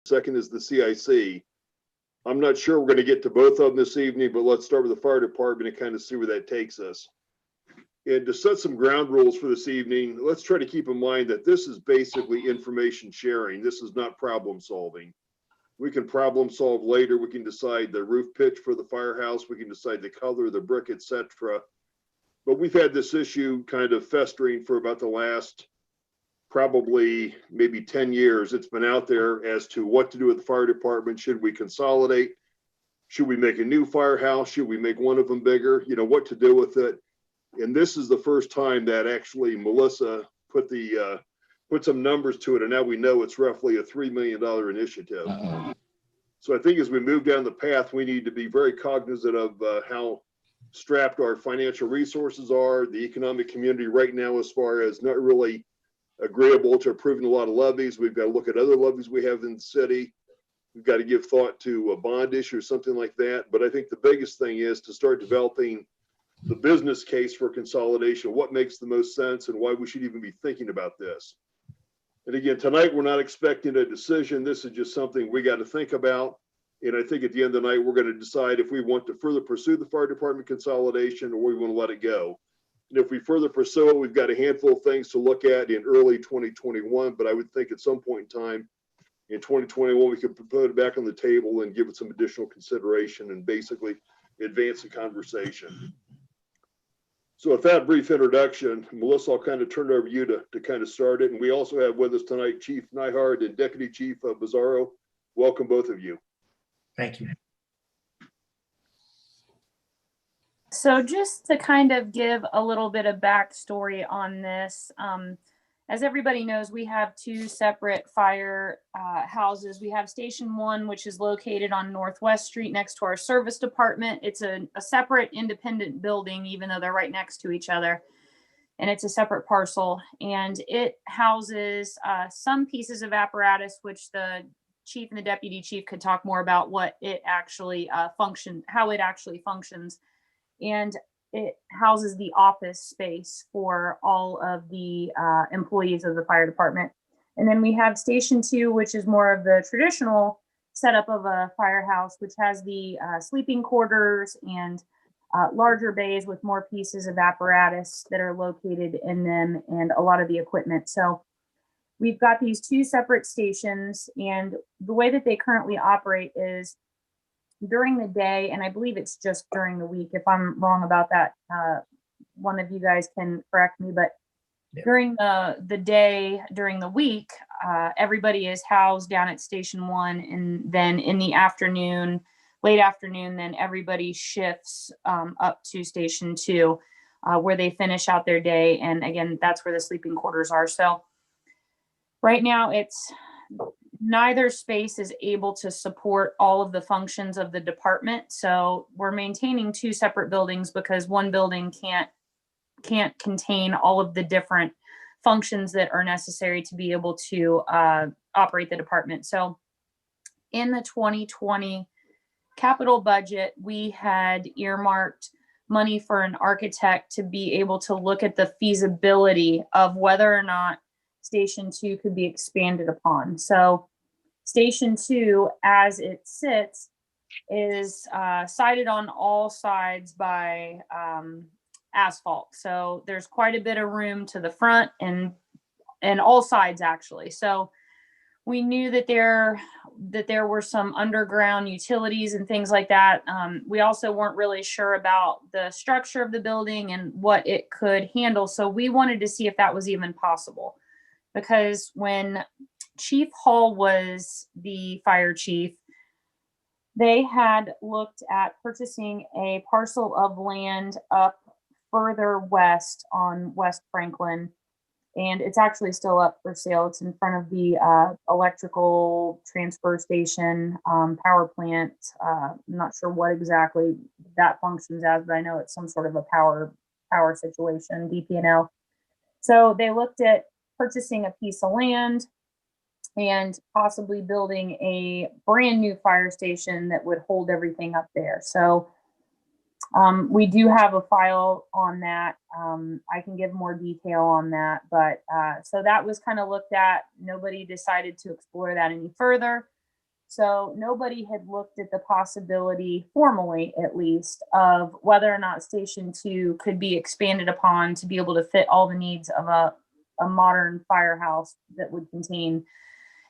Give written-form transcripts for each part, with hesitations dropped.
second is the CIC. I'm not sure we're going to get to both of them this evening, but let's start with the fire department and kind of see where that takes us. And to set some ground rules for this evening, let's try to keep in mind that this is basically information sharing. This is not problem solving. We can problem solve later. We can decide the roof pitch for the firehouse. We can decide the color of the brick, etc. But we've had this issue kind of festering for about the last probably maybe 10 years. It's been out there as to what to do with the fire department. Should we consolidate? Should we make a new firehouse? Should we make one of them bigger? You know, what to do with it. And this is the first time that actually Melissa put some numbers to it. And now we know it's roughly a $3 million initiative. So I think as we move down the path, we need to be very cognizant of how strapped our financial resources are, the economic community right now, as far as not really agreeable to approving a lot of levies. We've got to look at other levies we have in the city. We've got to give thought to a bond issue or something like that. But I think the biggest thing is to start developing the business case for consolidation, what makes the most sense and why we should even be thinking about this. And again, tonight, we're not expecting a decision. This is just something we got to think about. And I think at the end of the night, we're going to decide if we want to further pursue the fire department consolidation or we want to let it go. And if we further pursue it, we've got a handful of things to look at in early 2021. But I would think at some point in time in 2021, we could put it back on the table and give it some additional consideration and basically advance the conversation. So with that brief introduction, Melissa, I'll kind of turn it over to you to kind of start it. And we also have with us tonight Chief Nyhard and Deputy Chief Bizzaro. Welcome, both of you. Thank you. So just to kind of give a little bit of backstory on this, as everybody knows, we have two separate fire houses. We have Station 1, which is located on Northwest Street next to our service department. It's a separate independent building, even though they're right next to each other. And it's a separate parcel. And it houses some pieces of apparatus, which the chief and the deputy chief could talk more about what it actually how it actually functions. And it houses the office space for all of the employees of the fire department. And then we have Station 2, which is more of the traditional setup of a firehouse, which has the sleeping quarters and larger bays with more pieces of apparatus that are located in them and a lot of the equipment. So we've got these two separate stations, and the way that they currently operate is during the day, and I believe it's just during the week. If I'm wrong about that, one of you guys can correct me, but during the day, during the week, everybody is housed down at Station 1, and then in the afternoon, late afternoon, then everybody shifts up to Station 2, where they finish out their day, and again, that's where the sleeping quarters are. So right now, it's neither space is able to support all of the functions of the department. So we're maintaining two separate buildings because one building can't contain all of the different functions that are necessary to be able to operate the department. So in the 2020 capital budget, we had earmarked money for an architect to be able to look at the feasibility of whether or not Station 2 could be expanded upon. So Station 2, as it sits, is sided on all sides by asphalt. So there's quite a bit of room to the front and all sides, actually. So we knew that there were some underground utilities and things like that. We also weren't really sure about the structure of the building and what it could handle. So we wanted to see if that was even possible. Because when Chief Hall was the fire chief, they had looked at purchasing a parcel of land up further west on West Franklin, and it's actually still up for sale. It's in front of the electrical transfer station, power plant. I'm not sure what exactly that functions as, but I know it's some sort of a power situation, DP&L. So they looked at purchasing a piece of land and possibly building a brand new fire station that would hold everything up there. So we do have a file on that. I can give more detail on that, but so that was kind of looked at. Nobody decided to explore that any further. So nobody had looked at the possibility, formally at least, of whether or not Station 2 could be expanded upon to be able to fit all the needs of a modern firehouse that would contain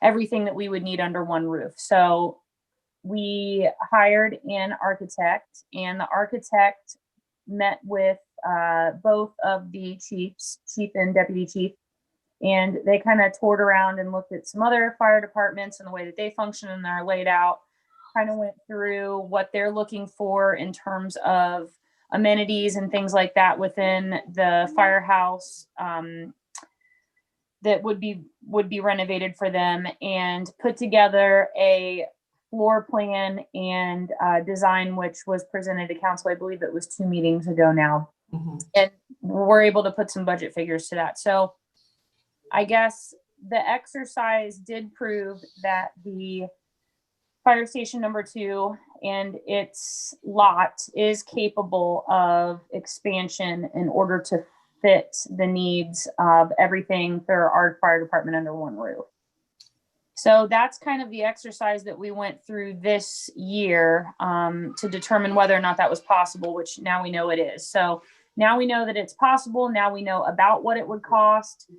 everything that we would need under one roof. So we hired an architect, and the architect met with both of the chiefs, chief and deputy chief, and they kind of toured around and looked at some other fire departments and the way that they function and are laid out, kind of went through what they're looking for in terms of amenities and things like that within the firehouse that would be renovated for them, and put together a floor plan and design, which was presented to council. I believe it was 2 meetings ago now. And we're able to put some budget figures to that. So I guess the exercise did prove that the fire station number 2 and its lot is capable of expansion in order to fit the needs of everything for our fire department under one roof. So that's kind of the exercise that we went through this year to determine whether or not that was possible, which now we know it is. So now we know that it's possible. Now we know about what it would cost.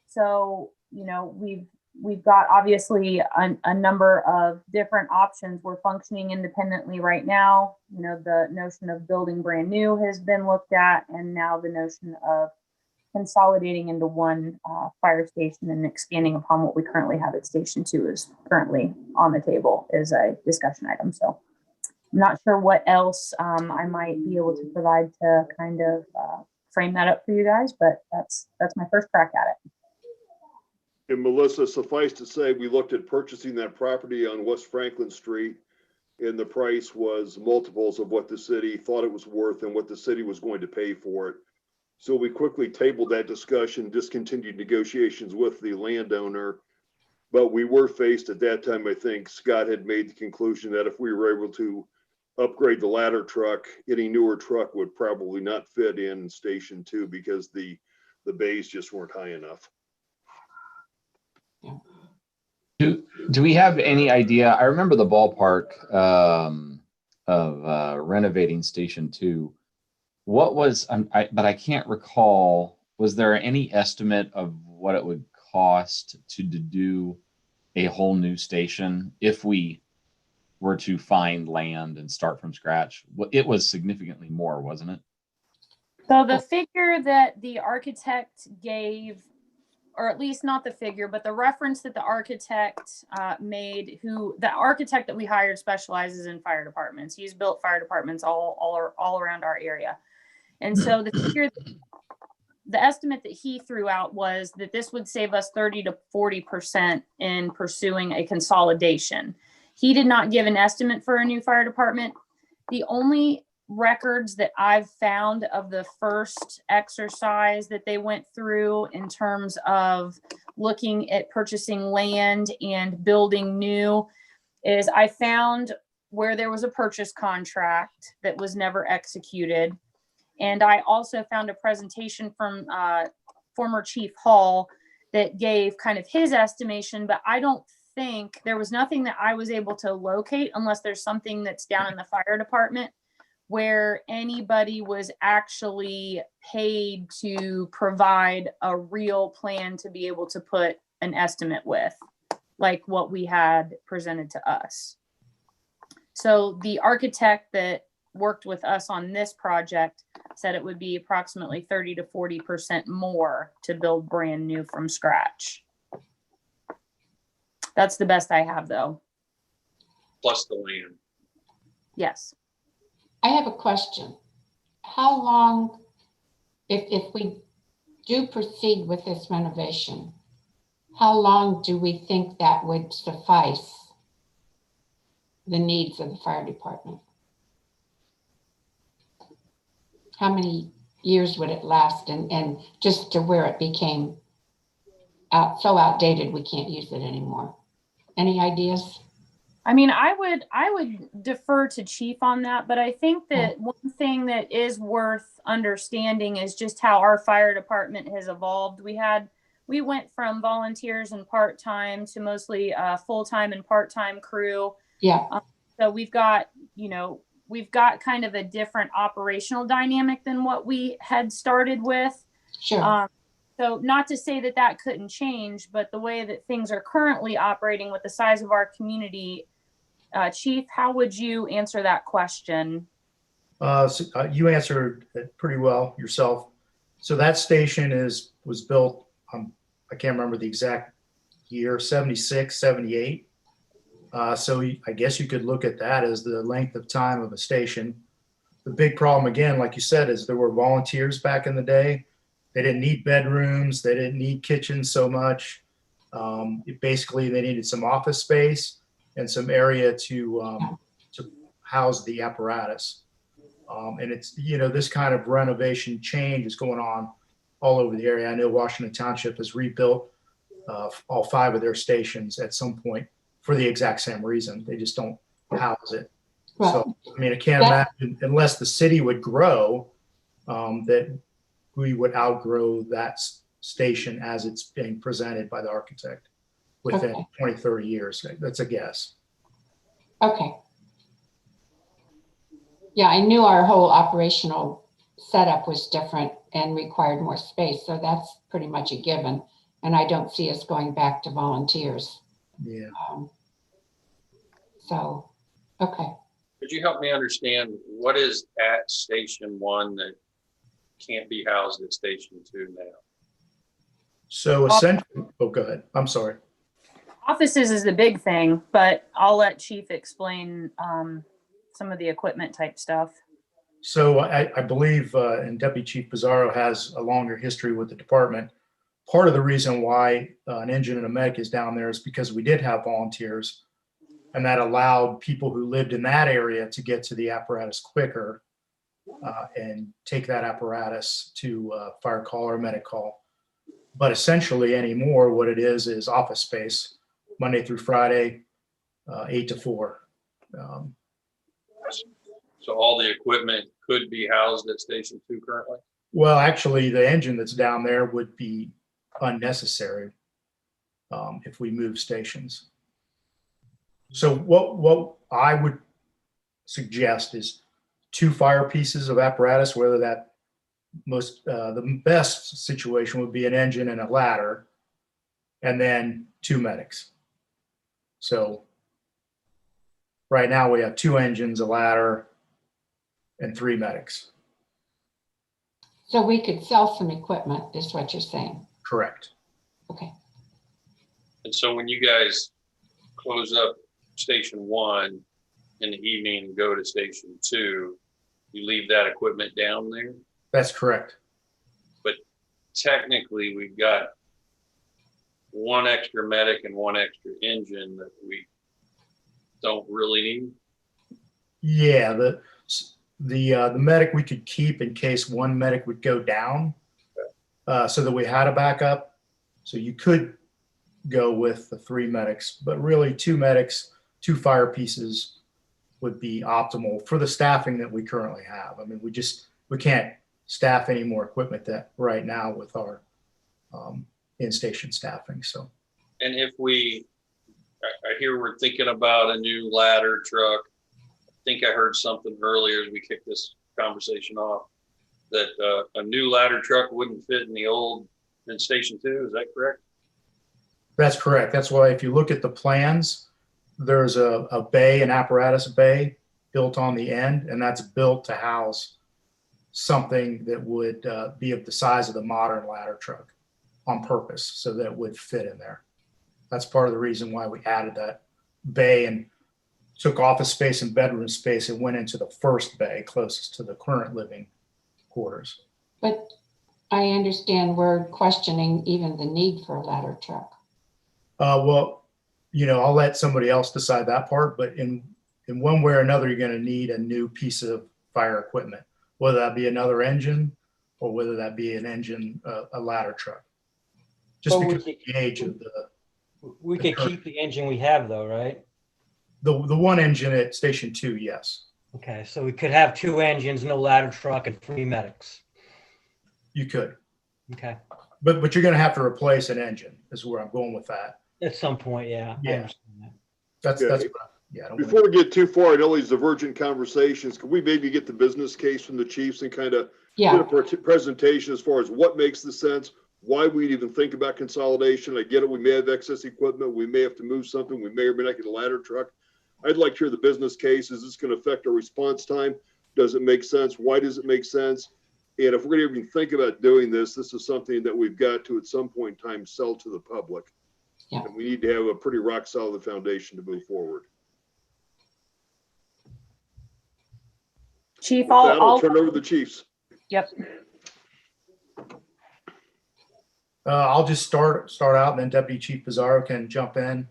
So, you know, we've got obviously a number of different options. We're functioning independently right now. You know, the notion of building brand new has been looked at, and now the notion of consolidating into one fire station and expanding upon what we currently have at Station 2 is currently on the table as a discussion item. So I'm not sure what else I might be able to provide to kind of frame that up for you guys, but that's my first crack at it. And Melissa, suffice to say, we looked at purchasing that property on West Franklin Street, and the price was multiples of what the city thought it was worth and what the city was going to pay for it. So we quickly tabled that discussion, discontinued negotiations with the landowner. But we were faced at that time, I think Scott had made the conclusion that if we were able to upgrade the ladder truck, any newer truck would probably not fit in Station 2 because the bays just weren't high enough. Do we have any idea? I remember the ballpark of renovating Station 2. What was, but I can't recall, was there any estimate of what it would cost to do a whole new station if we were to find land and start from scratch? It was significantly more, wasn't it? So the figure that the architect gave, or at least not the figure, but the reference that the architect made, the architect that we hired specializes in fire departments. He's built fire departments all around our area. And so the estimate that he threw out was that this would save us 30 to 40% in pursuing a consolidation. He did not give an estimate for a new fire department. The only records that I've found of the first exercise that they went through in terms of looking at purchasing land and building new is I found where there was a purchase contract that was never executed. And I also found a presentation from former Chief Hall that gave kind of his estimation, but I don't think there was nothing that I was able to locate unless there's something that's down in the fire department where anybody was actually paid to provide a real plan to be able to put an estimate with, like what we had presented to us. So the architect that worked with us on this project said it would be approximately 30 to 40% more to build brand new from scratch. That's the best I have, though. Plus the land. Yes. I have a question. How long, if we do proceed with this renovation, how long do we think that would suffice the needs of the fire department? How many years would it last, and just to where it became so outdated we can't use it anymore? Any ideas? I mean, I would defer to Chief on that, but I think that one thing that is worth understanding is just how our fire department has evolved. We had we went from volunteers and part-time to mostly full-time and part-time crew. Yeah, So we've got, we've got kind of a different operational dynamic than what we had started with. sure. So not to say that that couldn't change, but the way that things are currently operating with the size of our community, Chief, how would you answer that question? You answered it pretty well yourself. So that station was built, I can't remember the exact year, 76, 78. So I guess you could look at that as the length of time of a station. The big problem, again, like you said, is there were volunteers back in the day. They didn't need bedrooms. They didn't need kitchens so much. Basically, they needed some office space and some area to house the apparatus. And it's, this kind of renovation change is going on all over the area. I know Washington Township has rebuilt all 5 of their stations at some point for the exact same reason. They just don't house it. Right. So, I mean, I can't imagine, unless the city would grow, that we would outgrow that station as it's being presented by the architect within Okay. 20, 30 years. That's a guess. Okay. Yeah, I knew our whole operational setup was different and required more space, so that's pretty much a given. And I don't see us going back to volunteers. Yeah. So, okay. Could you help me understand what is at Station 1 that can't be housed at Station 2 now? So essentially, oh, go ahead. I'm sorry. Offices is the big thing, but I'll let Chief explain some of the equipment type stuff. So I believe, and Deputy Chief Pizarro has a longer history with the department. Part of the reason why an engine and a medic is down there is because we did have volunteers, and that allowed people who lived in that area to get to the apparatus quicker and take that apparatus to fire call or medic call. But essentially anymore, what it is office space, Monday through Friday, 8 to 4. So all the equipment could be housed at Station 2 currently? Well, actually, the engine that's down there would be unnecessary if we move stations. So what I would suggest is 2 fire pieces of apparatus, whether that the best situation would be an engine and a ladder, and then 2 medics. So right now we have 2 engines, a ladder, and 3 medics. So we could sell some equipment, is what you're saying. Correct. Okay. And so when you guys close up Station 1 in the evening and go to Station 2, you leave that equipment down there? That's correct. But technically, we've got 1 extra medic and 1 extra engine that we don't really need. Yeah, the medic we could keep in case 1 medic would go down, so that we had a backup. So you could go with the 3 medics, but really 2 medics, 2 fire pieces would be optimal for the staffing that we currently have. I mean, we can't staff any more equipment that right now with our in-station staffing. So, And if I hear we're thinking about a new ladder truck. I think I heard something earlier as we kicked this conversation off, that a new ladder truck wouldn't fit in Station 2. Is that correct? that's correct. That's why if you look at the plans, there's a bay, an apparatus bay built on the end, and that's built to house something that would be of the size of the modern ladder truck on purpose, so that it would fit in there. That's part of the reason why we added that bay and took office space and bedroom space and went into the first bay closest to the current living quarters. But I understand we're questioning even the need for a ladder truck. Well, I'll let somebody else decide that part, but in one way or another, you're going to need a new piece of fire equipment, whether that be another engine or whether that be an engine, a ladder truck. Just But because of the age of we could keep the engine we have though, right? the 1 engine at Station 2, yes, Okay, so we could have 2 engines, no ladder truck, and 3 medics. you could. Okay. but you're gonna have to replace an engine is where I'm going with that. At some point, yeah. I Yeah. understand that. That's, Yeah. that's, yeah. I don't Before wanna- we get too far, I know these divergent conversations, could we maybe get the business case from the chiefs and kind of get Yeah, a presentation as far as what makes the sense, why we'd even think about consolidation? I get it, we may have excess equipment, we may have to move something, we may or may not get a ladder truck. I'd like to hear the business case. Is this going to affect our response time? Does it make sense? Why does it make sense? And if we're going to even think about doing this, this is something that we've got to at some point in time sell to the public. Yeah. And we need to have a pretty rock solid foundation to move forward. Chief, With that, I'll I'll turn it over to the chiefs. yep. I'll just start out and then Deputy Chief Pizarro can jump in.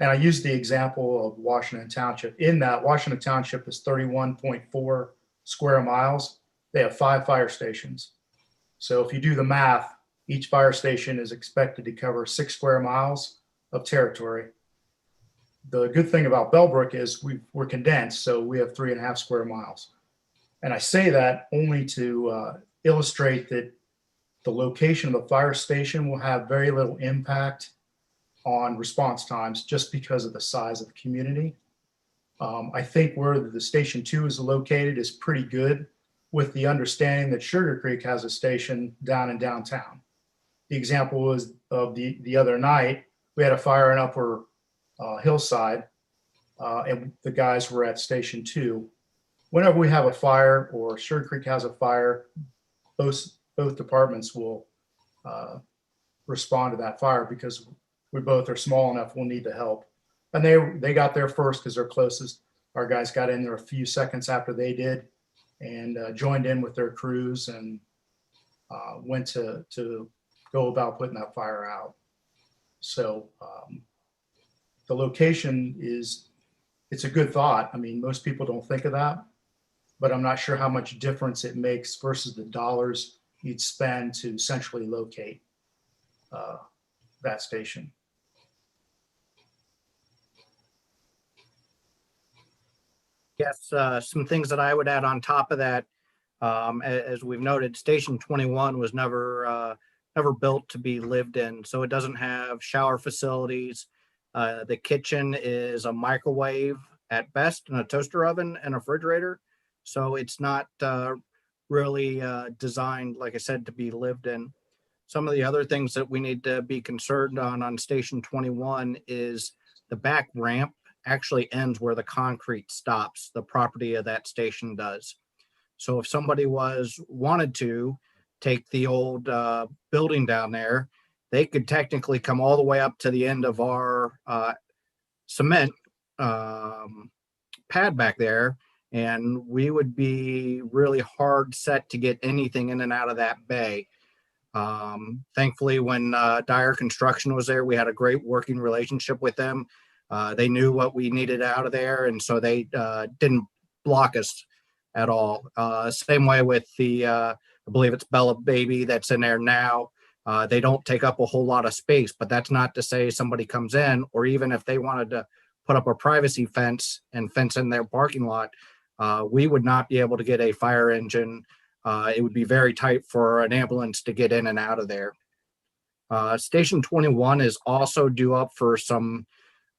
And I use the example of Washington Township. In that, Washington Township is 31.4 square miles. They have 5 fire stations. So if you do the math, each fire station is expected to cover 6 square miles of territory. The good thing about Bellbrook is we're condensed, so we have 3.5 square miles. And I say that only to illustrate that the location of the fire station will have very little impact on response times just because of the size of the community. I think where the Station 2 is located is pretty good, with the understanding that Sugar Creek has a station down in downtown. The example was of the other night, we had a fire in Upper Hillside, and the guys were at Station 2. Whenever we have a fire or Sugar Creek has a fire, both departments will respond to that fire because we both are small enough, we'll need the help. And they got there first because they're closest. Our guys got in there a few seconds after they did and joined in with their crews and went to go about putting that fire out. So the location it's a good thought. I mean, most people don't think of that, but I'm not sure how much difference it makes versus the dollars you'd spend to centrally locate that station. Yes, some things that I would add on top of that, as we've noted, Station 21 was never built to be lived in, so it doesn't have shower facilities. The kitchen is a microwave at best, and a toaster oven and a refrigerator, so it's not really designed, like I said, to be lived in. Some of the other things that we need to be concerned on Station 21 is the back ramp actually ends where the concrete stops. The property of that station does. So if somebody wanted to take the old building down there, they could technically come all the way up to the end of our cement pad back there, and we would be really hard set to get anything in and out of that bay. Thankfully, when Dyer Construction was there, we had a great working relationship with them. They knew what we needed out of there, and so they didn't block us at all. Same way with the, I believe it's Bella Baby that's in there now. They don't take up a whole lot of space, but that's not to say somebody comes in, or even if they wanted to put up a privacy fence and fence in their parking lot, we would not be able to get a fire engine. It would be very tight for an ambulance to get in and out of there. Station 21 is also due up for some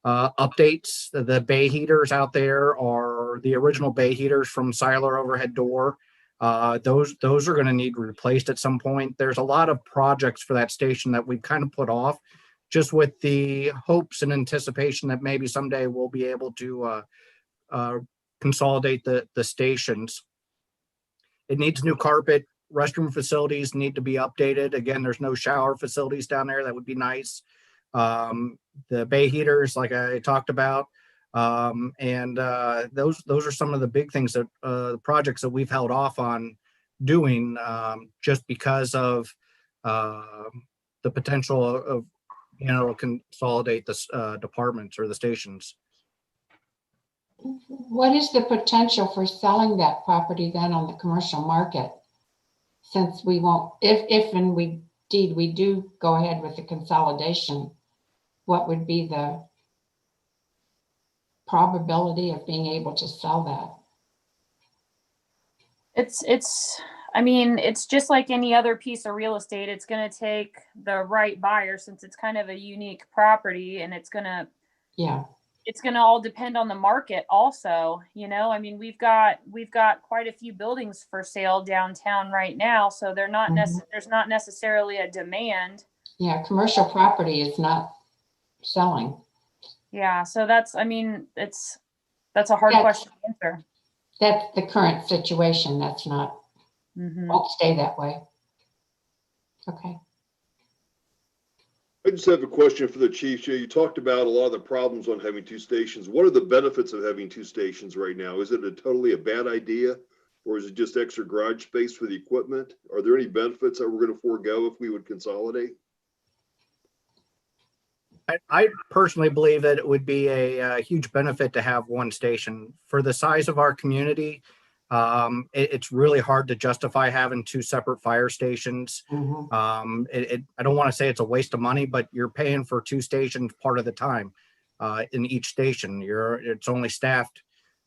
updates. The bay heaters out there are the original bay heaters from Siler Overhead Door. Those are going to need replaced at some point. There's a lot of projects for that station that we've kind of put off, just with the hopes and anticipation that maybe someday we'll be able to consolidate the stations. It needs new carpet. Restroom facilities need to be updated. Again, there's no shower facilities down there. That would be nice. The bay heaters, like I talked about, and those are some of the big things that the projects that we've held off on doing, just because of the potential of consolidate the departments or the stations. what is the potential for selling that property then on the commercial market? Since we won't, if and we do go ahead with the consolidation, what would be the probability of being able to sell that? It's I mean, it's just like any other piece of real estate. It's going to take the right buyer since it's kind of a unique property, and it's going to Yeah, all depend on the market also, you know. I mean, we've got quite a few buildings for sale downtown right now, so they're not there's not necessarily a demand. yeah, commercial property is not selling. Yeah, so that's, I mean, that's a hard Yes. question to answer. That's the current situation. That's not, Mhm. won't stay that way. Okay. I just have a question for the chief. You talked about a lot of the problems on having two stations. What are the benefits of having two stations right now? Is it totally a bad idea? Or is it just extra garage space for the equipment? Are there any benefits that we're going to forego if we would consolidate? I personally believe that it would be a huge benefit to have one station. For the size of our community, it's really hard to justify having two separate fire stations. Mhm. I don't want to say it's a waste of money, but you're paying for two stations part of the time. In each station, it's only staffed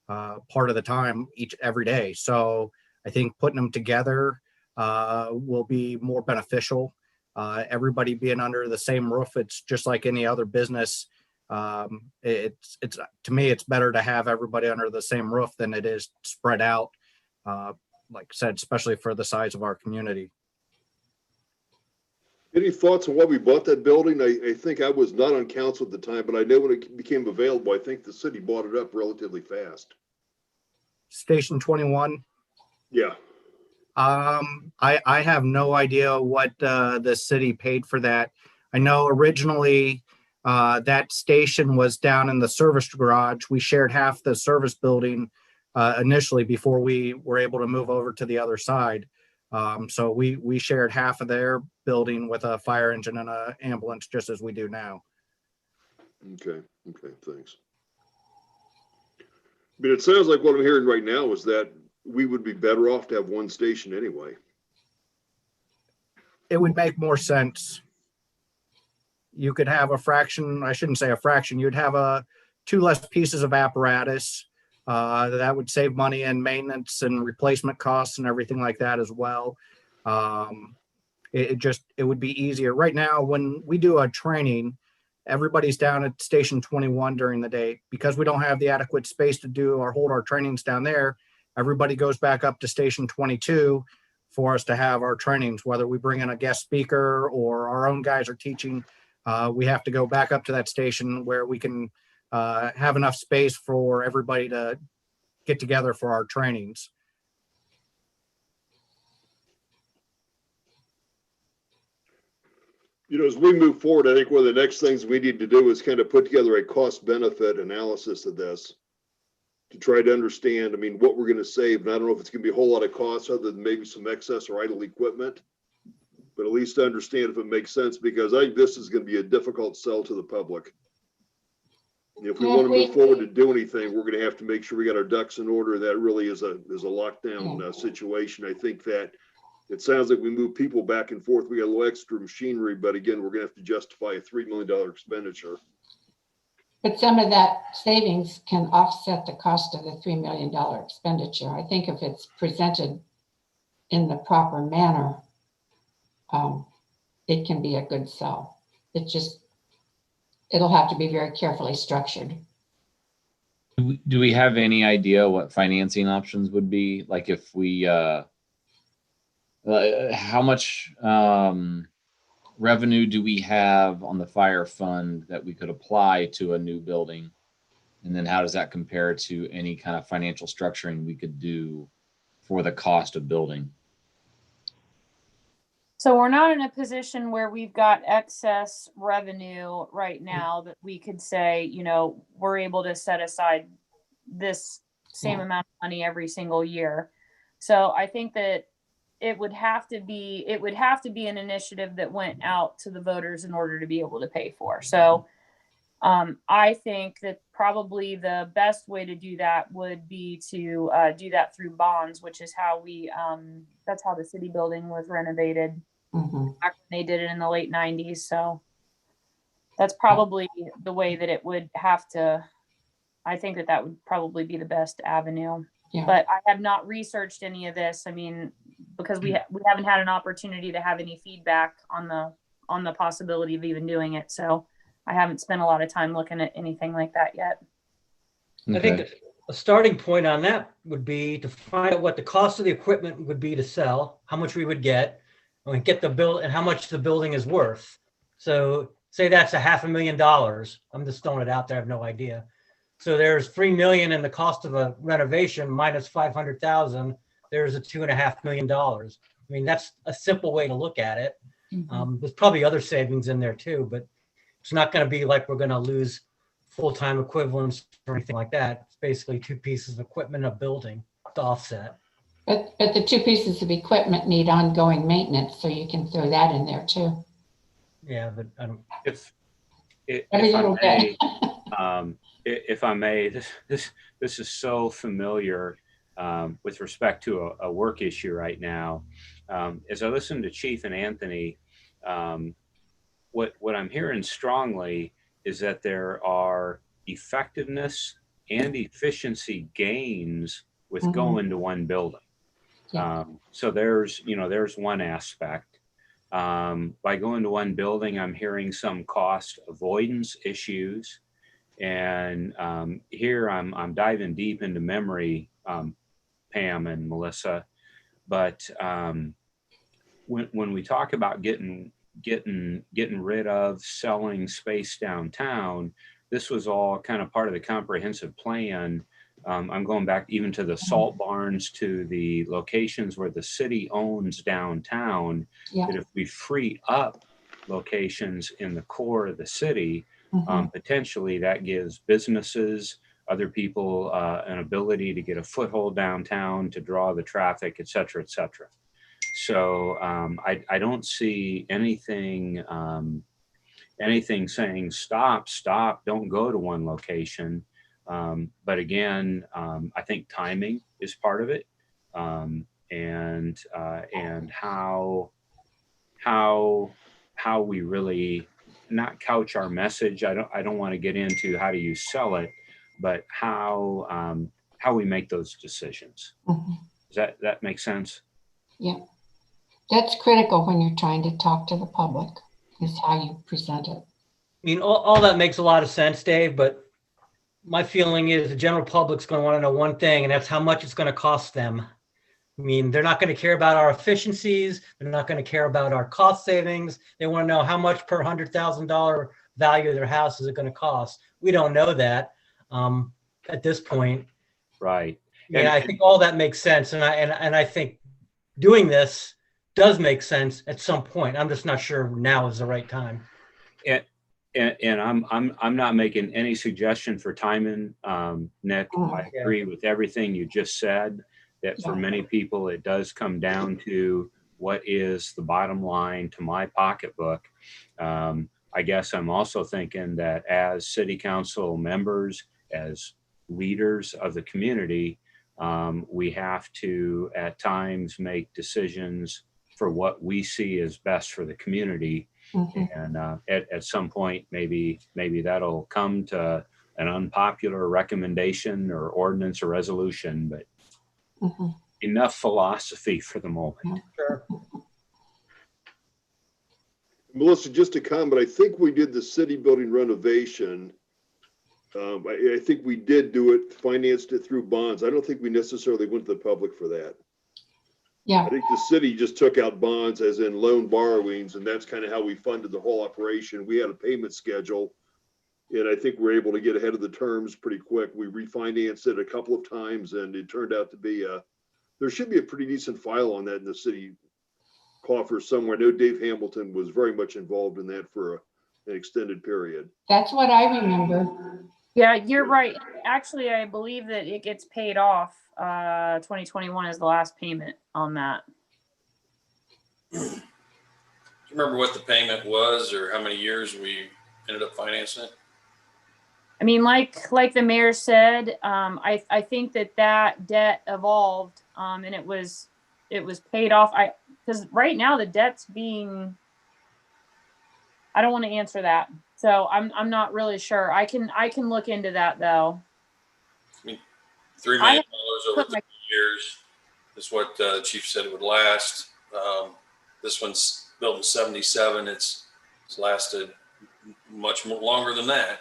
part of the time every day. So I think putting them together will be more beneficial. Everybody being under the same roof, it's just like any other business. It's to me, it's better to have everybody under the same roof than it is spread out. Like I said, especially for the size of our community. Any thoughts on why we bought that building? I think I was not on council at the time, but I know when it became available, I think the city bought it up relatively fast. Station 21. Yeah. I have no idea what the city paid for that. I know originally that station was down in the service garage. We shared half the service building initially before we were able to move over to the other side. So we shared half of their building with a fire engine and an ambulance, just as we do now. Okay, thanks. But it sounds like what I'm hearing right now is that we would be better off to have one station anyway. It would make more sense. You could have a fraction, I shouldn't say a fraction, you'd have two less pieces of apparatus. That would save money in maintenance and replacement costs and everything like that as well. It would be easier. Right now, when we do a training, everybody's down at station 21 during the day. Because we don't have the adequate space to hold our trainings down there, everybody goes back up to station 22 for us to have our trainings, whether we bring in a guest speaker or our own guys are teaching. We have to go back up to that station where we can have enough space for everybody to get together for our trainings. You know, as we move forward, I think one of the next things we need to do is kind of put together a cost benefit analysis of this to try to understand, I mean, what we're going to save. And I don't know if it's going to be a whole lot of costs other than maybe some excess or idle equipment, but at least to understand if it makes sense, because I think this is going to be a difficult sell to the public. If we want to move forward to do anything, we're going to have to make sure we got our ducks in order. That really is a lockdown situation. I think that it sounds like we move people back and forth. We got a little extra machinery, but again, we're going to have to justify a $3 million expenditure. But some of that savings can offset the cost of the $3 million expenditure. I think if it's presented in the proper manner, it can be a good sell. It'll have to be very carefully structured. Do we have any idea what financing options would be? Like if we, how much revenue do we have on the fire fund that we could apply to a new building? And then how does that compare to any kind of financial structuring we could do for the cost of building? So we're not in a position where we've got excess revenue right now that we could say, you know, we're able to set aside this same amount of money every single year. So I think that it would have to be an initiative that went out to the voters in order to be able to pay for. So I think that probably the best way to do that would be to do that through bonds, which is how that's how the city building was renovated. Back when they did it in the late 90s. So that's probably the way that it would have to. I think that would probably be the best avenue. Yeah. But I have not researched any of this. I mean, because we haven't had an opportunity to have any feedback on the possibility of even doing it. So I haven't spent a lot of time looking at anything like that yet. I think a starting point on that would be to find out what the cost of the equipment would be to sell, how much we would get, and get the bill and how much the building is worth. So say that's $500,000. I'm just throwing it out there. I have no idea. So there's $3 million in the cost of a renovation minus 500,000. There's a $2.5 million. I mean, that's a simple way to look at it. There's probably other savings in there too, but it's not going to be like we're going to lose full-time equivalents or anything like that. It's basically two pieces of equipment, a building to offset. But the two pieces of equipment need ongoing maintenance, so you can throw that in there too. Yeah, but I don't. Every little bit. If I may, this is so familiar with respect to a work issue right now. As I listen to Chief and Anthony, what I'm hearing strongly is that there are effectiveness and efficiency gains with going to one building. Yeah. So there's one aspect. By going to one building, I'm hearing some cost avoidance issues. And here I'm diving deep into memory, Pam and Melissa. But when we talk about getting rid of selling space downtown, this was all kind of part of the comprehensive plan. I'm going back even to the salt barns, to the locations where the city owns downtown. Yeah. That if we free up locations in the core of the city, potentially that gives businesses, other people an ability to get a foothold downtown, to draw the traffic, et cetera, et cetera. So I don't see anything saying stop, don't go to one location. But again, I think timing is part of it, and how we really not couch our message. I don't want to get into how do you sell it, but how we make those decisions. Does that make sense? Yeah, that's critical when you're trying to talk to the public, is how you present it. I mean, all that makes a lot of sense, Dave, but my feeling is the general public's going to want to know one thing, and that's how much it's going to cost them. I mean, they're not going to care about our efficiencies. They're not going to care about our cost savings. They want to know how much per $100,000 value of their house is it going to cost. We don't know that at this point. Right. Yeah, I think all that makes sense, and I think doing this does make sense at some point. I'm just not sure now is the right time. And I'm not making any suggestion for timing, Nick. I agree with everything you just said, that for many people, it does come down to what is the bottom line to my pocketbook. I guess I'm also thinking that as city council members, as leaders of the community, we have to at times make decisions for what we see as best for the community. And at some point, maybe that'll come to an unpopular recommendation or ordinance or resolution, but enough philosophy for the moment. Sure. Melissa, just a comment. I think we did the city building renovation. I think we did do it, financed it through bonds. I don't think we necessarily went to the public for that. Yeah. I think the city just took out bonds as in loan borrowings, and that's kind of how we funded the whole operation. We had a payment schedule, and I think we're able to get ahead of the terms pretty quick. We refinanced it a couple of times, and it turned out to be there should be a pretty decent file on that in the city coffers somewhere. I know Dave Hamilton was very much involved in that for an extended period. That's what I remember. Yeah, you're right. Actually, I believe that it gets paid off. 2021 is the last payment on that. Do you remember what the payment was or how many years we ended up financing it? I mean, like the mayor said, I think that debt evolved, and it was paid off. Because right now the debt's being, I don't want to answer that. So I'm not really sure. I can look into that though. I mean, $3 million over 3 years. is what the chief said it would last. This one's built in 77. It's lasted much more longer than that.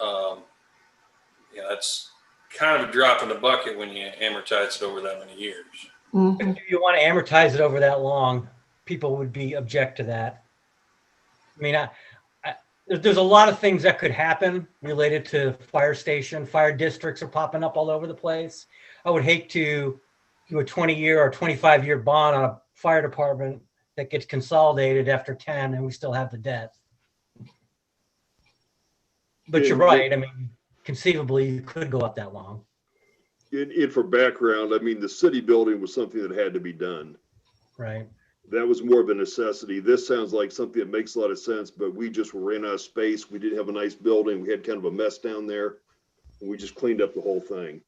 Yeah, that's kind of a drop in the bucket when you amortize it over that many years. Mhm. If you want to amortize it over that long, people would be object to that. I mean, there's a lot of things that could happen related to fire station. Fire districts are popping up all over the place. I would hate to do a 20-year or 25-year bond on a fire department that gets consolidated after 10 and we still have the debt. But you're right. I mean, conceivably, you could go up that long. And for background, I mean, the city building was something that had to be done. Right. That was more of a necessity. This sounds like something that makes a lot of sense, but we just ran out of space. We didn't have a nice building. We had kind of a mess down there. And we just cleaned up the whole thing.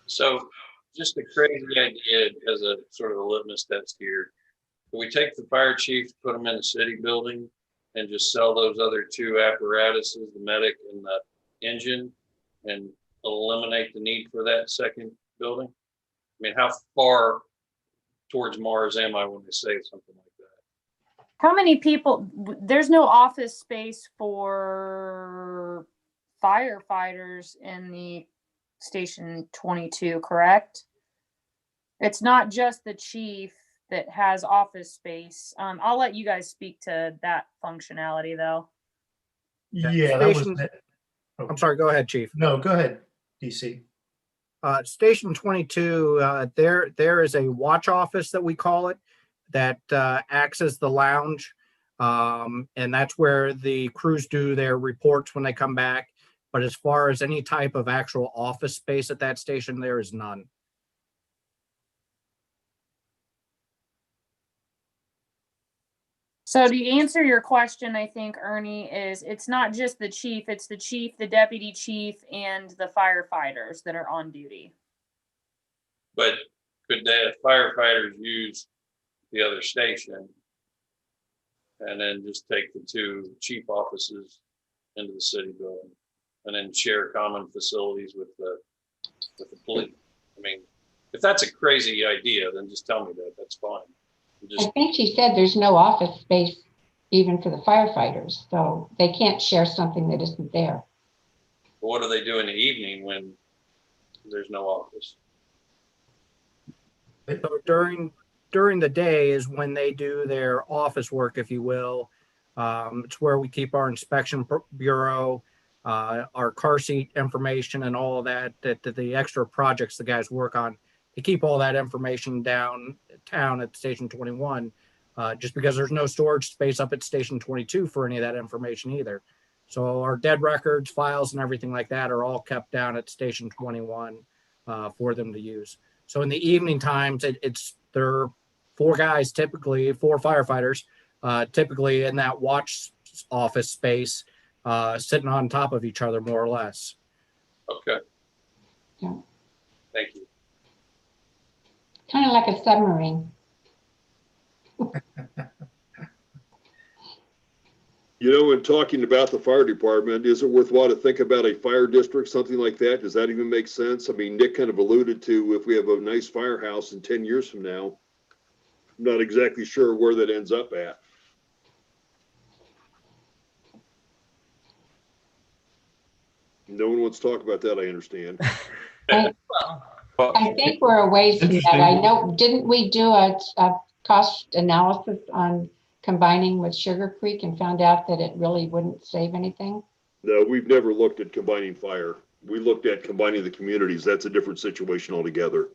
So just a crazy idea as a sort of a litmus test here. Can we take the fire chief, put him in the city building and just sell those other two apparatuses, the medic and the engine, and eliminate the need for that second building? I mean, how far towards Mars am I when they say something like that? How many people, there's no office space for firefighters in the Station 22, correct? It's not just the chief that has office space. I'll let you guys speak to that functionality though. Yeah, that was. Station- Oh, I'm sorry, go ahead, Chief. No, go ahead, DC. Station 22, there is a watch office that we call it that acts as the lounge. And that's where the crews do their reports when they come back. But as far as any type of actual office space at that station, there is none. So to answer your question, I think, Ernie, is it's not just the chief, it's the chief, the deputy chief, and the firefighters that are on duty. But could the firefighters use the other station and then just take the two chief offices into the city building and then share common facilities with the police? I mean, if that's a crazy idea, then just tell me that. That's fine. I think she said there's no office space even for the firefighters, so they can't share something that isn't there. But what do they do in the evening when there's no office? So during the day is when they do their office work, if you will. It's where we keep our inspection bureau, our car seat information and all of that the extra projects the guys work on. To keep all that information downtown at Station 21, just because there's no storage space up at Station 22 for any of that information either. So our dead records, files, and everything like that are all kept down at Station 21 for them to use. So in the evening times, there are four guys, typically four firefighters, typically in that watch office space, sitting on top of each other, more or less. Okay. Yeah. Thank you. Kind of like a submarine. You know, in talking about the fire department, is it worthwhile to think about a fire district, something like that? Does that even make sense? I mean, Nick kind of alluded to if we have a nice firehouse in 10 years from now, I'm not exactly sure where that ends up at. No one wants to talk about that, I understand. I think we're a ways from that. I know, didn't we do a cost analysis on combining with Sugar Creek and found out that it really wouldn't save anything? No, we've never looked at combining fire. We looked at combining the communities. That's a different situation altogether.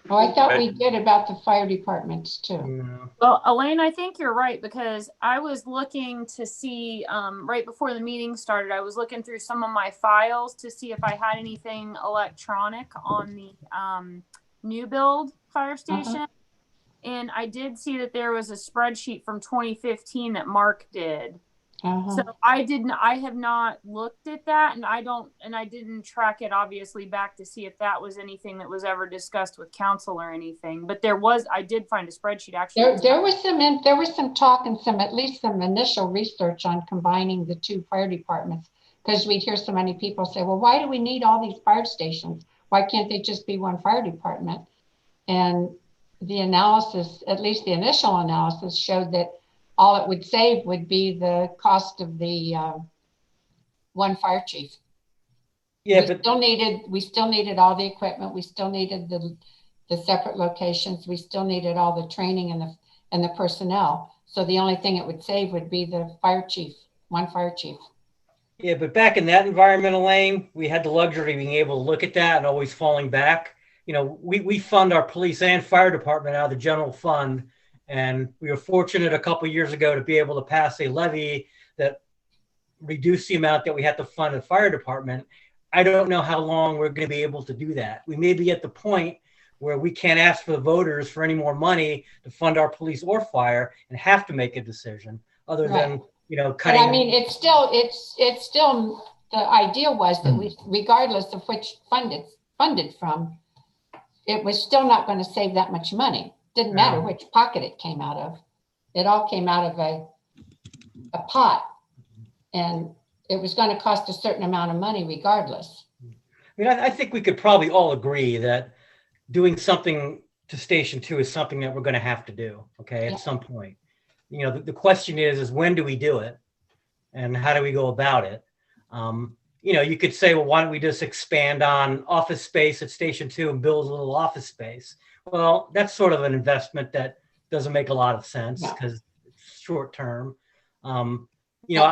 Oh, I thought we did about the fire departments too. Well, Elaine, I think you're right, because I was looking to see, right before the meeting started, I was looking through some of my files to see if I had anything electronic on the new build fire station. And I did see that there was a spreadsheet from 2015 that Mark did. So I have not looked at that, and I didn't track it obviously back to see if that was anything that was ever discussed with council or anything. But I did find a spreadsheet actually. There was some talk and at least some initial research on combining the two fire departments, because we'd hear so many people say, well, why do we need all these fire stations? Why can't they just be one fire department? And the analysis, at least the initial analysis, showed that all it would save would be the cost of the one fire chief. Yeah, We but still needed all the equipment. We still needed the separate locations. We still needed all the training and the personnel. So the only thing it would save would be the fire chief, one fire chief. yeah, but back in that environmental lane, we had the luxury of being able to look at that and always falling back. You know, we fund our police and fire department out of the general fund. And we were fortunate a couple of years ago to be able to pass a levy that reduced the amount that we had to fund the fire department. I don't know how long we're going to be able to do that. We may be at the point where we can't ask for the voters for any more money to fund our police or fire and have to make a decision other than, you know, But cutting. I mean, it's still, the idea was that we, regardless of which funded from, it was still not going to save that much money. Didn't matter which pocket it came out of. It all came out of a pot. And it was going to cost a certain amount of money regardless. I mean, I think we could probably all agree that doing something to Station 2 is something that we're going to have to do, okay, at some point. You know, the question is when do we do it? And how do we go about it? You know, you could say, well, why don't we just expand on office space at Station 2 and build a little office space? Well, that's sort of an investment that doesn't make a lot of sense because it's short term. You know,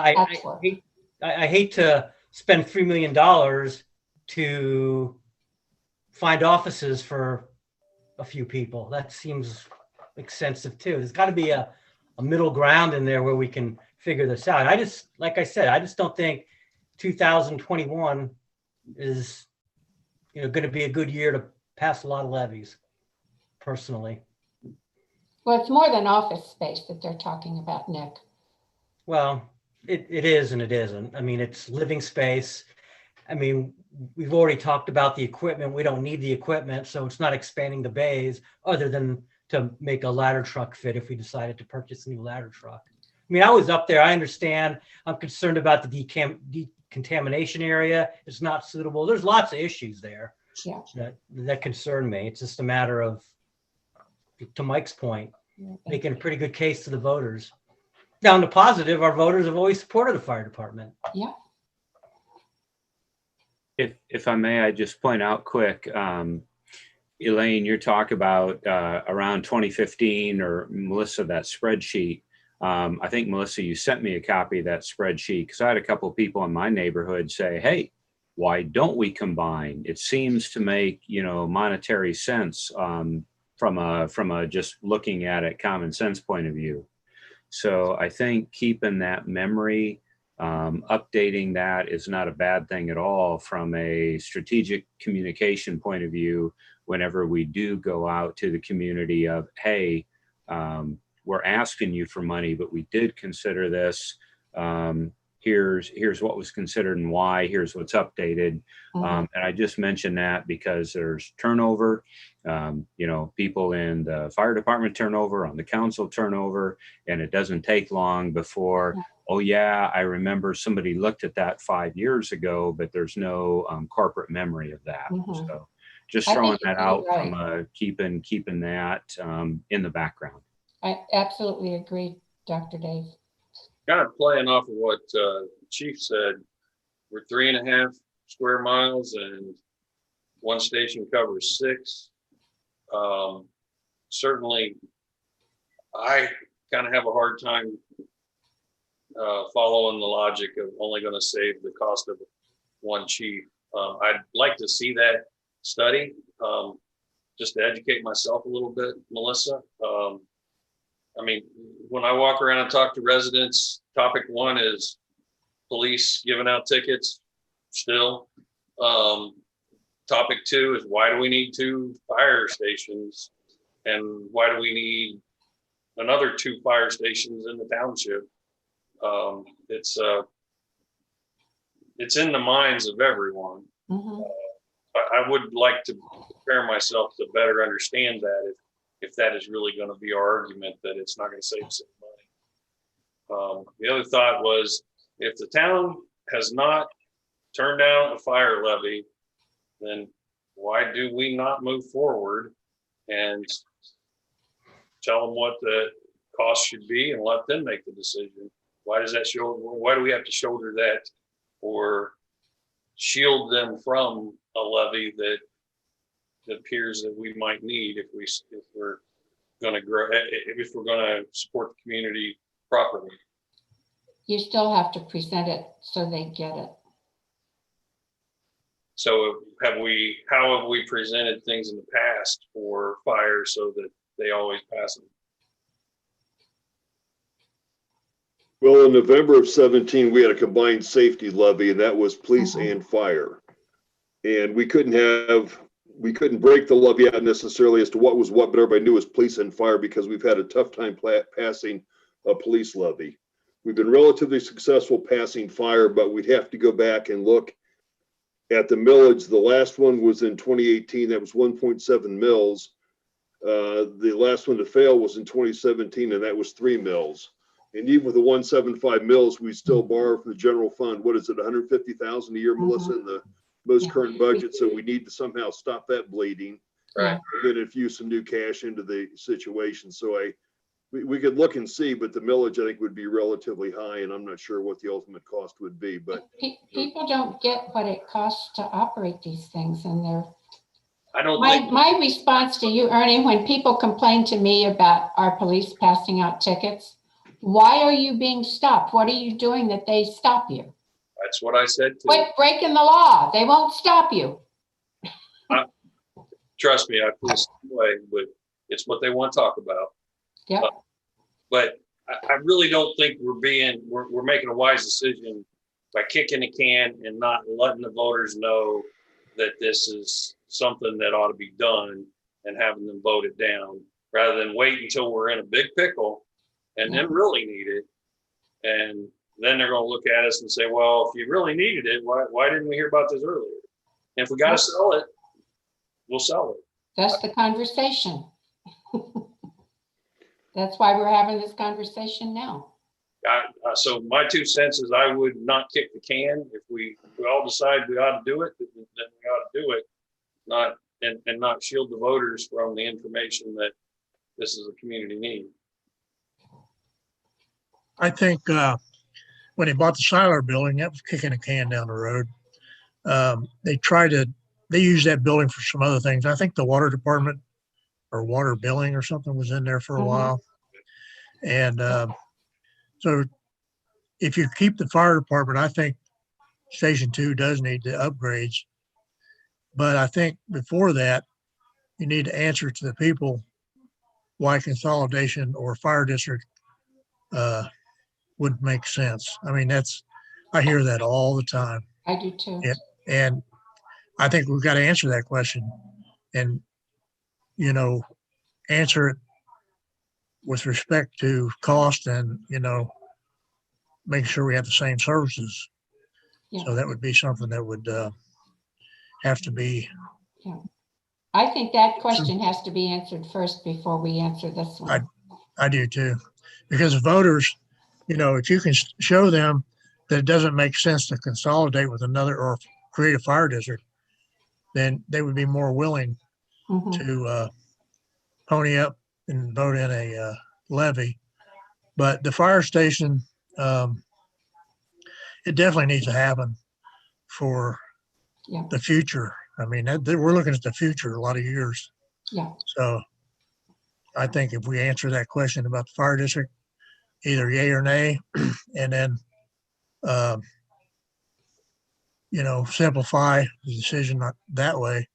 I hate to spend $3 million to find offices for a few people. That seems expensive too. There's got to be a middle ground in there where we can figure this out. Like I said, I just don't think 2021 is, you know, going to be a good year to pass a lot of levies, personally. Well, it's more than office space that they're talking about, Nick. Well, it is and it isn't. I mean, it's living space. I mean, we've already talked about the equipment. We don't need the equipment, so it's not expanding the bays other than to make a ladder truck fit if we decided to purchase a new ladder truck. I mean, I was up there. I understand. I'm concerned about the decontamination area. It's not suitable. There's lots of issues there that concern me. It's just a matter of, to Mike's point, making a pretty good case to the voters. Down to positive, our voters have always supported the fire department. Yeah. If I may, I just point out quick, Elaine, your talk about around 2015, or Melissa, that spreadsheet. I think, Melissa, you sent me a copy of that spreadsheet because I had a couple of people in my neighborhood say, hey, why don't we combine? It seems to make, you know, monetary sense from a just looking at it common sense point of view. So I think keeping that memory, updating that is not a bad thing at all from a strategic communication point of view. Whenever we do go out to the community of, hey, we're asking you for money, but we did consider this. Here's what was considered and why. Here's what's updated. And I just mentioned that because there's turnover. You know, people in the fire department turnover, on the council turnover, and it doesn't take long before, oh yeah, I remember somebody looked at that 5 years ago, but there's no corporate memory of that. So just throwing that out from keeping that in the background. I absolutely agree, Dr. Dave. Kind of playing off of what Chief said, we're 3.5 square miles and one station covers 6. Certainly, I kind of have a hard time following the logic of only going to save the cost of one chief. I'd like to see that study just to educate myself a little bit, Melissa. I mean, when I walk around and talk to residents, topic one is police giving out tickets still. Topic 2 is why do we need 2 fire stations? And why do we need another 2 fire stations in the township? It's in the minds of everyone. I would like to prepare myself to better understand that if that is really going to be our argument that it's not going to save us any money. The other thought was, if the town has not turned down a fire levy, then why do we not move forward and tell them what the cost should be and let them make the decision? Why does that show? Why do we have to shoulder that or shield them from a levy that appears that we might need if we're going to grow, if we're going to support the community properly? You still have to present it so they get it. So how have we presented things in the past for fire so that they always pass them? Well, in November of 17, we had a combined safety levy, and that was police and fire. And we couldn't break the levy out necessarily as to what was what, but everybody knew it was police and fire because we've had a tough time passing a police levy. We've been relatively successful passing fire, but we'd have to go back and look at the millage. The last one was in 2018. That was 1.7 mils. The last one to fail was in 2017, and that was 3 mils. And even with the 175 mils, we still borrow from the general fund. What is it, 150,000 a year, Melissa, in the most current budget? So we need to somehow stop that bleeding, Right. and then infuse some new cash into the situation. So we could look and see, but the millage, I think, would be relatively high, and I'm not sure what the ultimate cost would be. But People don't get what it costs to operate these things, and I don't think. my response to you, Ernie, when people complain to me about our police passing out tickets, why are you being stopped? What are you doing that they stop you? That's what I said too. Quit breaking the law. They won't stop you. Trust me, I feel the same way, but it's what they want to talk about. Yep. But I really don't think we're making a wise decision by kicking the can and not letting the voters know that this is something that ought to be done and having them vote it down, rather than wait until we're in a big pickle and then really need it. And then they're going to look at us and say, well, if you really needed it, why didn't we hear about this earlier? And if we got to sell it, we'll sell it. That's the conversation. That's why we're having this conversation now. So my 2 cents is I would not kick the can. If we all decide we ought to do it, then we ought to do it, not shield the voters from the information that this is a community need. I think when they bought the Siler building, that was kicking a can down the road. They used that building for some other things. I think the water department or water billing or something was in there for a while. And so if you keep the fire department, I think Station 2 does need the upgrades. But I think before that, you need to answer to the people why consolidation or fire district would make sense. I mean, I hear that all the time. I do too. And I think we've got to answer that question and, answer it with respect to cost and, make sure we have the same services. Yeah. So that would be something that would have to be. Yeah. I think that question has to be answered first before we answer this one. I do too, because voters, if you can show them that it doesn't make sense to consolidate with another or create a fire district, then they would be more willing to pony up and vote in a levy. But the fire station, it definitely needs to happen for the future. I mean, we're looking at the future a lot of years. Yeah. So I think if we answer that question about the fire district, either yay or nay, and then, simplify the decision that way.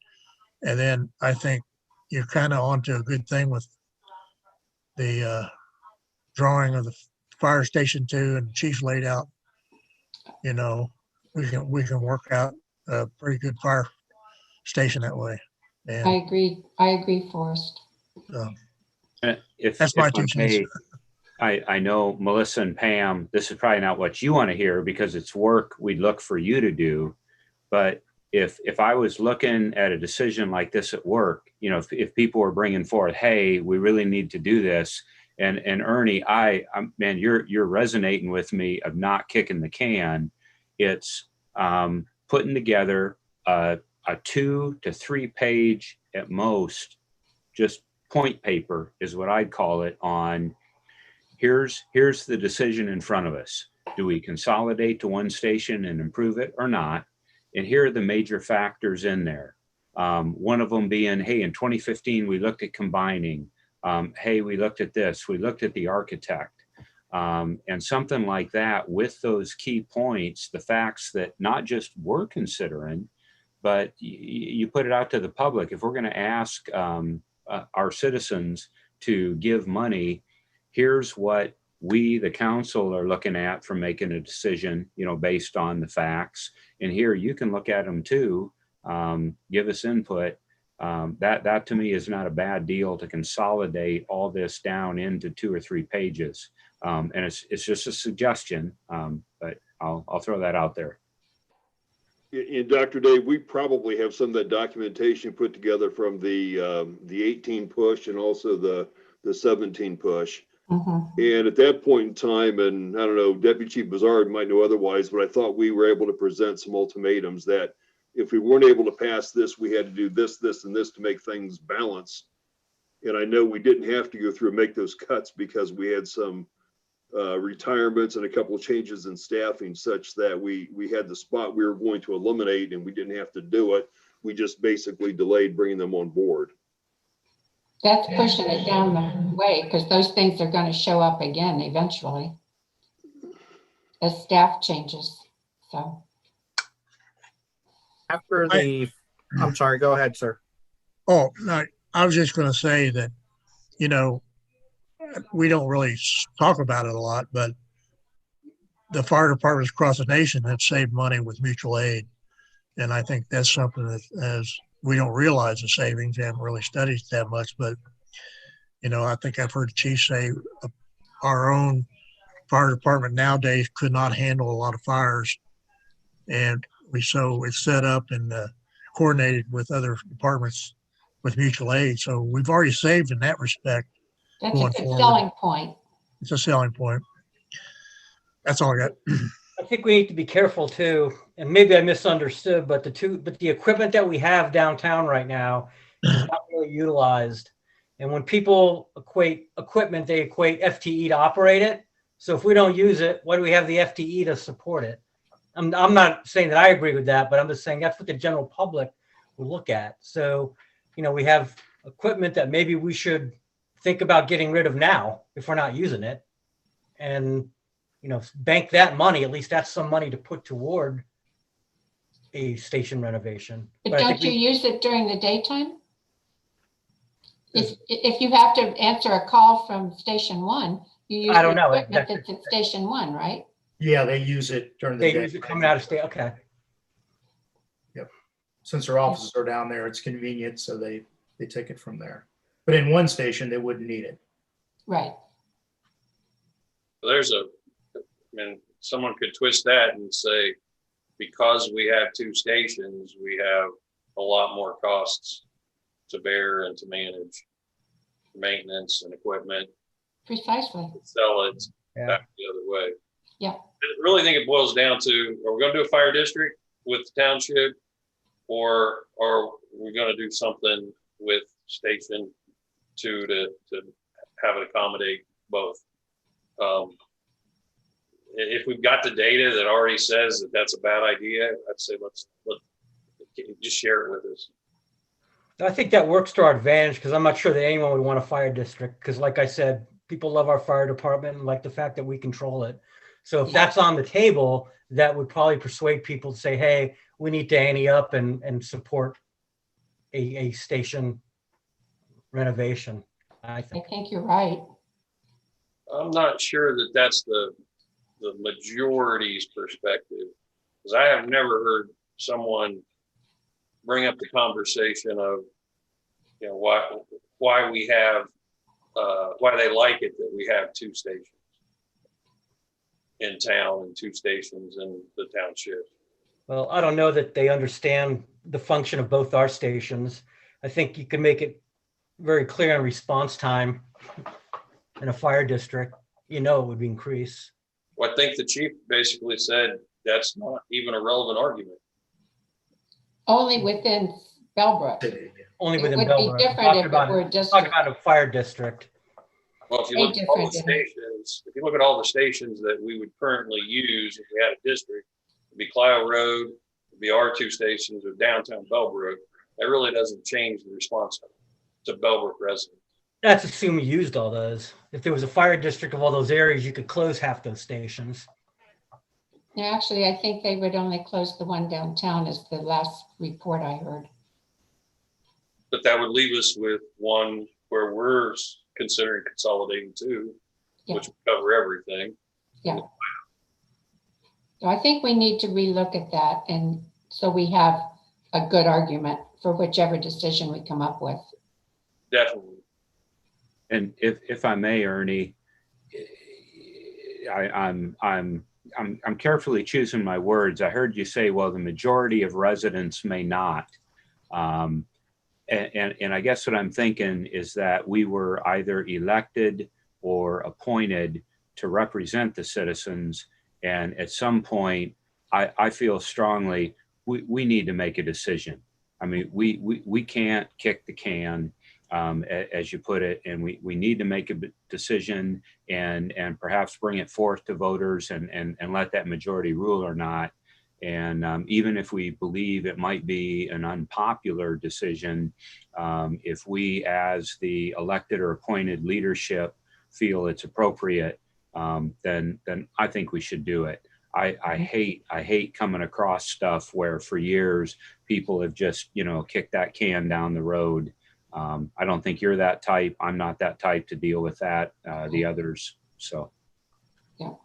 And then I think you're kind of onto a good thing with the drawing of the fire station 2 and the chief laid out. We can work out a pretty good fire station that way. And I agree, Forrest. That's my 2 cents. I know Melissa and Pam, this is probably not what you want to hear because it's work we'd look for you to do. But if I was looking at a decision like this at work, if people were bringing forth, hey, we really need to do this. And Ernie, man, you're resonating with me of not kicking the can. It's putting together a a 2 to 3 page at most, just point paper is what I'd call it, on here's the decision in front of us. Do we consolidate to one station and improve it or not? And here are the major factors in there. One of them being, hey, in 2015, we looked at combining. Hey, we looked at this, we looked at the architect. And something like that with those key points, the facts that not just we're considering, but you put it out to the public. If we're going to ask our citizens to give money, here's what we, the council, are looking at for making a decision, you know, based on the facts. And here you can look at them too, give us input. That to me is not a bad deal to consolidate all this down into 2 or 3 pages. And it's just a suggestion, but I'll throw that out there. And Dr. Dave, we probably have some of that documentation put together from the 18 push and also the 17 push. And at that point in time, and I don't know, Deputy Chief Bizarre might know otherwise, but I thought we were able to present some ultimatums that if we weren't able to pass this, we had to do this, this, and this to make things balance. And I know we didn't have to go through and make those cuts because we had some retirements and a couple of changes in staffing such that we had the spot we were going to eliminate and we didn't have to do it. We just basically delayed bringing them on board. That's pushing it down the way because those things are going to show up again eventually as staff changes. So After the, I'm sorry, go ahead, sir. Oh, no, I was just going to say that, you know, we don't really talk about it a lot, but the fire departments across the nation have saved money with mutual aid. And I think that's something that, as we don't realize the savings, haven't really studied that much, but, you know, I think I've heard the chief say our own fire department nowadays could not handle a lot of fires. And so it's set up and coordinated with other departments with mutual aid. So we've already saved in that respect. that's a good selling point. It's a selling point. That's all I got. I think we need to be careful too, and maybe I misunderstood, but the equipment that we have downtown right now is not really utilized. And when people equate equipment, they equate FTE to operate it. So if we don't use it, why do we have the FTE to support it? I'm not saying that I agree with that, but I'm just saying that's what the general public will look at. So, you know, we have equipment that maybe we should think about getting rid of now if we're not using it, and, you know, bank that money. At least that's some money to put toward a station renovation. But don't you use it during the daytime? If you have to answer a call from Station 1, you use I don't know. equipment that's at Station 1, right? Yeah, they use it during the They day. use it coming out of state. Okay. Since their offices are down there, it's convenient, so they take it from there. But in one station, they wouldn't need it. Right. Someone could twist that and say, because we have 2 stations, we have a lot more costs to bear and to manage, maintenance and equipment. Precisely. Sell it back the other way. Yeah. I really think it boils down to, are we going to do a fire district with the township, or are we going to do something with Station 2 to have it accommodate both? If we've got the data that already says that that's a bad idea, I'd say let's just share it with us. I think that works to our advantage because I'm not sure that anyone would want a fire district because, like I said, people love our fire department and like the fact that we control it. So if that's on the table, that would probably persuade people to say, hey, we need to ante up and support a station renovation. I think you're right. I'm not sure that that's the majority's perspective, because I have never heard someone bring up the conversation of, you know, why we have why they like it that we have 2 stations in town and 2 stations in the township. Well, I don't know that they understand the function of both our stations. I think you can make it very clear in response time in a fire district, you know, it would increase. Well, I think the chief basically said that's not even a relevant argument. Only within Bellbrook. It Only would within be Bellbrook. different if it were Talk district. about a fire district. Well, if you Way look at all the different, isn't it? stations, if you look at all the stations that we would currently use if we had a district, it'd be Clio Road, it'd be our two stations or downtown Bellbrook. That really doesn't change the response to Bellbrook residents. That's assuming you used all those. If there was a fire district of all those areas, you could close half those stations. Yeah, actually, I think they would only close the one downtown is the last report I heard. But that would leave us with one where we're considering consolidating two, Yeah. which would cover everything. So I think we need to relook at that, and so we have a good argument for whichever decision we come up with. Definitely. And if I may, Ernie, I'm carefully choosing my words. I heard you say, well, the majority of residents may not. And I guess what I'm thinking is that we were either elected or appointed to represent the citizens. And at some point, I feel strongly we need to make a decision. I mean, we can't kick the can, as you put it, and we need to make a decision and perhaps bring it forth to voters and let that majority rule or not. And even if we believe it might be an unpopular decision, if we as the elected or appointed leadership feel it's appropriate, then I think we should do it. I hate coming across stuff where for years people have just, kicked that can down the road. I don't think you're that type. I'm not that type to deal with that, the others. So. Too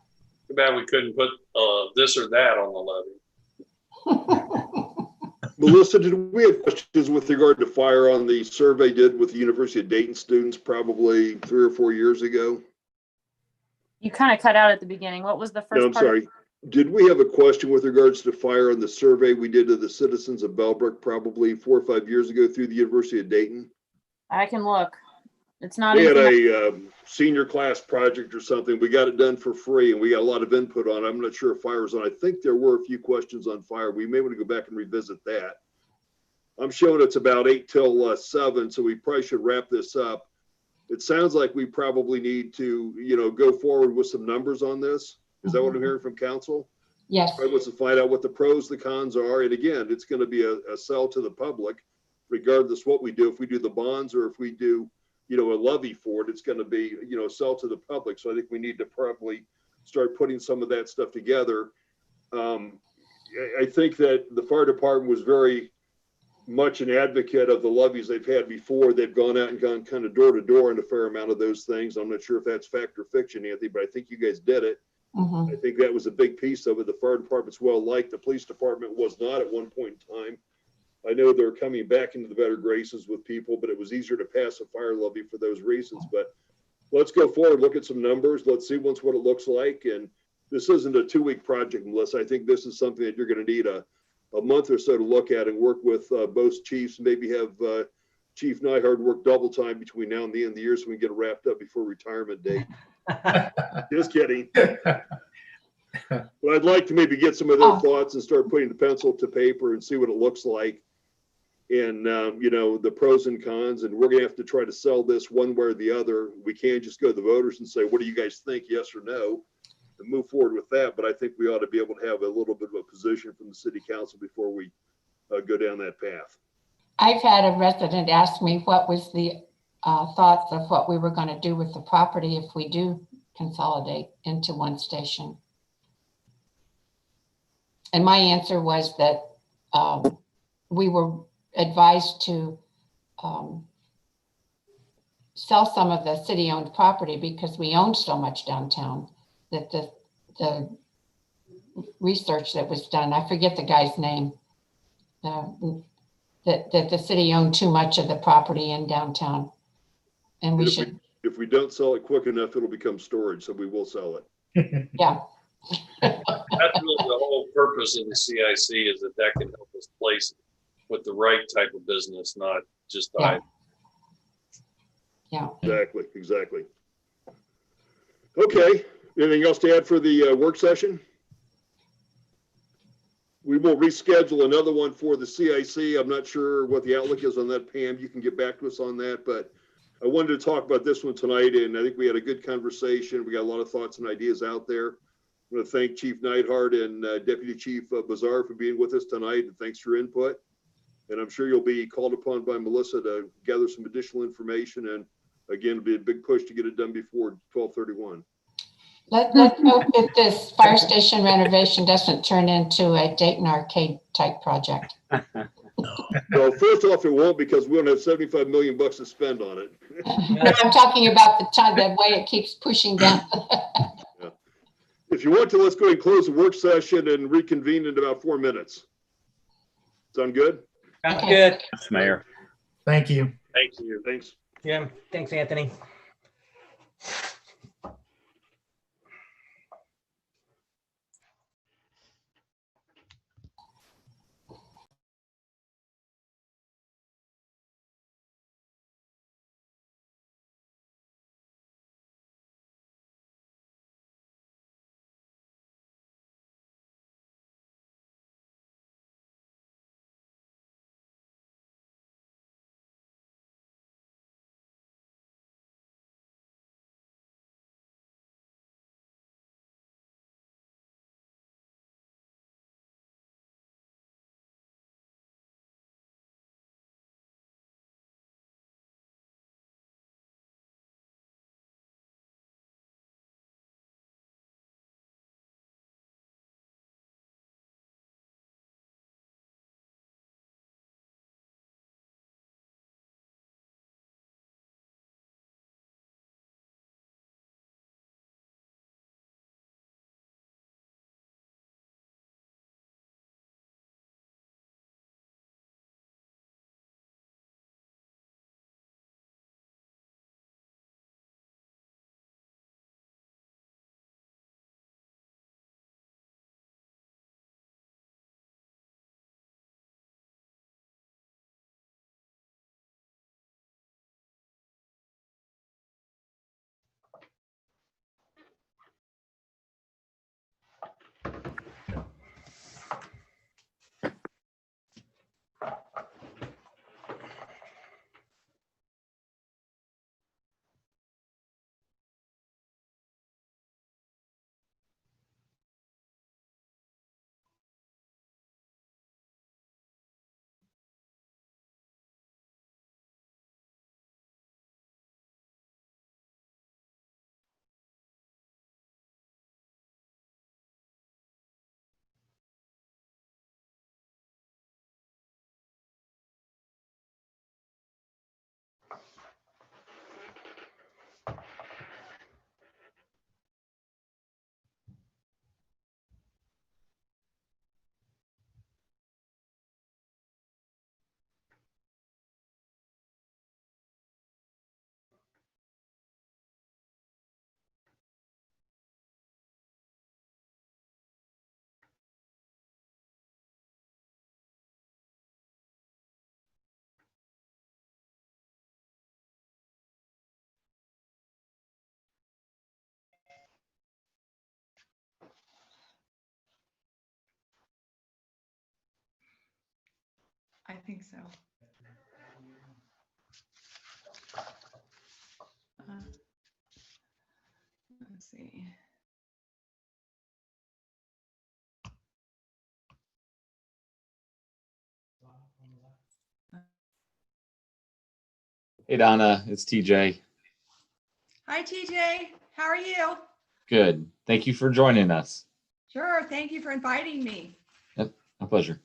bad we couldn't put this or that on the levy. Melissa, did we have questions with regard to fire on the survey did with the University of Dayton students probably 3 or 4 years ago? You kind of cut out at the beginning. What was the first No, I'm part? sorry. Did we have a question with regards to fire on the survey we did to the citizens of Bellbrook probably 4 or 5 years ago through the University of Dayton? I can look. It's not. We had anything a senior class project or something. We got it done for free and we got a lot of input on it. I'm not sure if fire was on. I think there were a few questions on fire. We may want to go back and revisit that. I'm showing it's about 8 till 7, so we probably should wrap this up. It sounds like we probably need to, go forward with some numbers on this. Is that what I'm hearing from council? Yes. Probably wants to find out what the pros, the cons are. And again, it's going to be a sell to the public, regardless what we do. If we do the bonds or if we do, a levy for it, it's going to be, sell to the public. So I think we need to probably start putting some of that stuff together. I think that the fire department was very much an advocate of the levies they've had before. They've gone out and gone kind of door to door on a fair amount of those things. I'm not sure if that's fact or fiction, Anthony, but I think you guys did it. Mhm. I think that was a big piece of it. The fire department's well liked. The police department was not at one point in time. I know they're coming back into the better graces with people, but it was easier to pass a fire levy for those reasons. But let's go forward, look at some numbers. Let's see what it looks like. And this isn't a 2-week project, Melissa. I think this is something that you're going to need a month or so to look at and work with both chiefs. Maybe have Chief Nyhard work double time between now and the end of the year so we can get it wrapped up before retirement date. Just kidding. But I'd like to maybe get some of their thoughts and start putting the pencil to paper and see what it looks like. And, the pros and cons, and we're going to have to try to sell this one way or the other. We can't just go to the voters and say, what do you guys think? Yes or no, and move forward with that. But I think we ought to be able to have a little bit of a position from the city council before we go down that path. I've had a resident ask me what was the thoughts of what we were going to do with the property if we do consolidate into one station. And my answer was that we were advised to sell some of the city-owned property because we own so much downtown that the research that was done, I forget the guy's name, that the city owned too much of the property in downtown. And we should. If we don't sell it quick enough, it'll become storage, so we will sell it. Yeah. That's really the whole purpose of the CIC is that can help us place it with the right type of business, not just the Yeah. Exactly. Okay. Anything else to add for the work session? We will reschedule another one for the CIC. I'm not sure what the outlook is on that, Pam. You can get back to us on that, but I wanted to talk about this one tonight, and I think we had a good conversation. We got a lot of thoughts and ideas out there. I want to thank Chief Neidhart and Deputy Chief Bazar for being with us tonight, and thanks for your input. And I'm sure you'll be called upon by Melissa to gather some additional information. And again, it'll be a big push to get it done before 12/31. Let's hope that this fire station renovation doesn't turn into a Dayton Arcade type project. Well, first off, it won't, because we don't have 75 million bucks to spend on it. But I'm talking about the time, the way it keeps pushing down. If you want to, let's go ahead and close the work session and reconvene in about 4 minutes. Sound good? Sounds good. Yes, Mayor. Thank you. Thank you. Thanks. Yeah, thanks, Anthony. I think so. Let's see. Hey, Donna, it's TJ. Hi, TJ. How are you? Good. Thank you for joining us. Sure. Thank you for inviting me. Yep, my pleasure.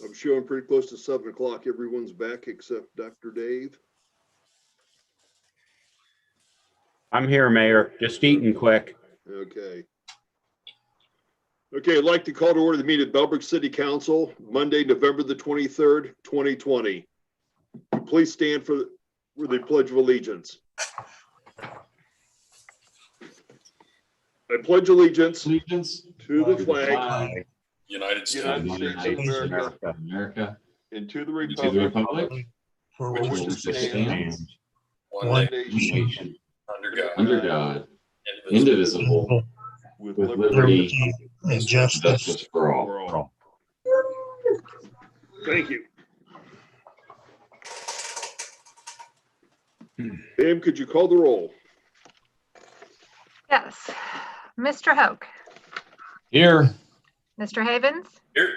I'm showing pretty close to 7 o'clock. Everyone's back except Dr. Dave. I'm here, Mayor. Just eating quick. Okay. Okay, I'd like to call to order the meeting of Bellbrook City Council, Monday, November the 23rd, 2020. Please stand for the Pledge of Allegiance. I pledge allegiance Allegiance to the to the flag flag United States. United of the States United of States of America America, and to the and to the republic republic For which which it it stands, stands One one day, one nation, under under God, God, indivisible. indivisible, with with liberty liberty and and justice. justice for for all. all. Thank you. Pam, could you call the roll? Yes. Mr. Hoke, Here, Mr. Havens, Here.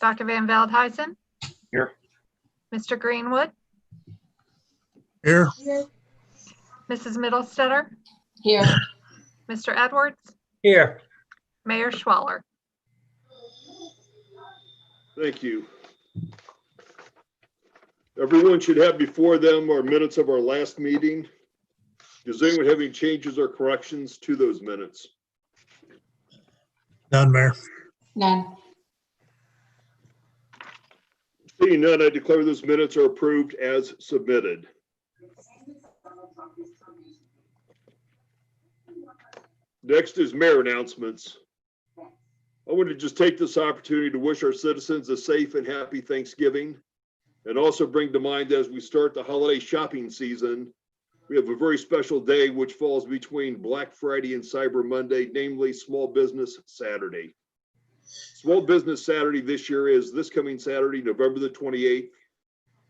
Dr. Van Veldhuizen. Here. Mr. Greenwood, Here, Mrs. Middlestetter, Here, Mr. Edwards, Here, Mayor Schwaller. Thank you. Everyone should have before them our minutes of our last meeting. Does anyone have any changes or corrections to those minutes? none, Mayor. none. Seeing none, I declare those minutes are approved as submitted. Next is mayor announcements. I want to just take this opportunity to wish our citizens a safe and happy Thanksgiving, and also bring to mind as we start the holiday shopping season, we have a very special day which falls between Black Friday and Cyber Monday, namely Small Business Saturday. Small Business Saturday this year is this coming Saturday, November the 28th,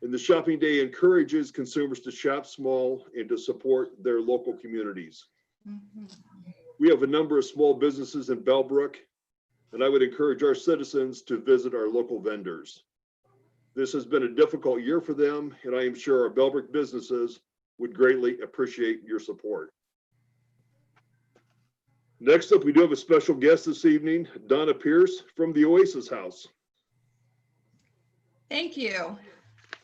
and the shopping day encourages consumers to shop small and to support their local communities. We have a number of small businesses in Bellbrook, and I would encourage our citizens to visit our local vendors. This has been a difficult year for them, and I am sure our Bellbrook businesses would greatly appreciate your support. Next up, we do have a special guest this evening, Donna Pierce from the Oasis House. Thank you.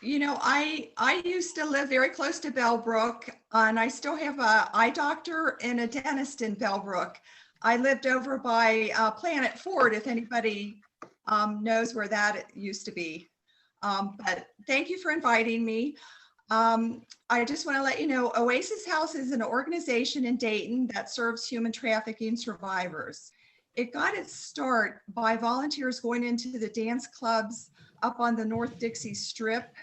You know, I used to live very close to Bellbrook, and I still have an eye doctor and a dentist in Bellbrook. I lived over by Planet Ford, if anybody knows where that used to be. But thank you for inviting me. I just want to let you know, Oasis House is an organization in Dayton that serves human trafficking survivors. It got its start by volunteers going into the dance clubs up on the North Dixie Strip.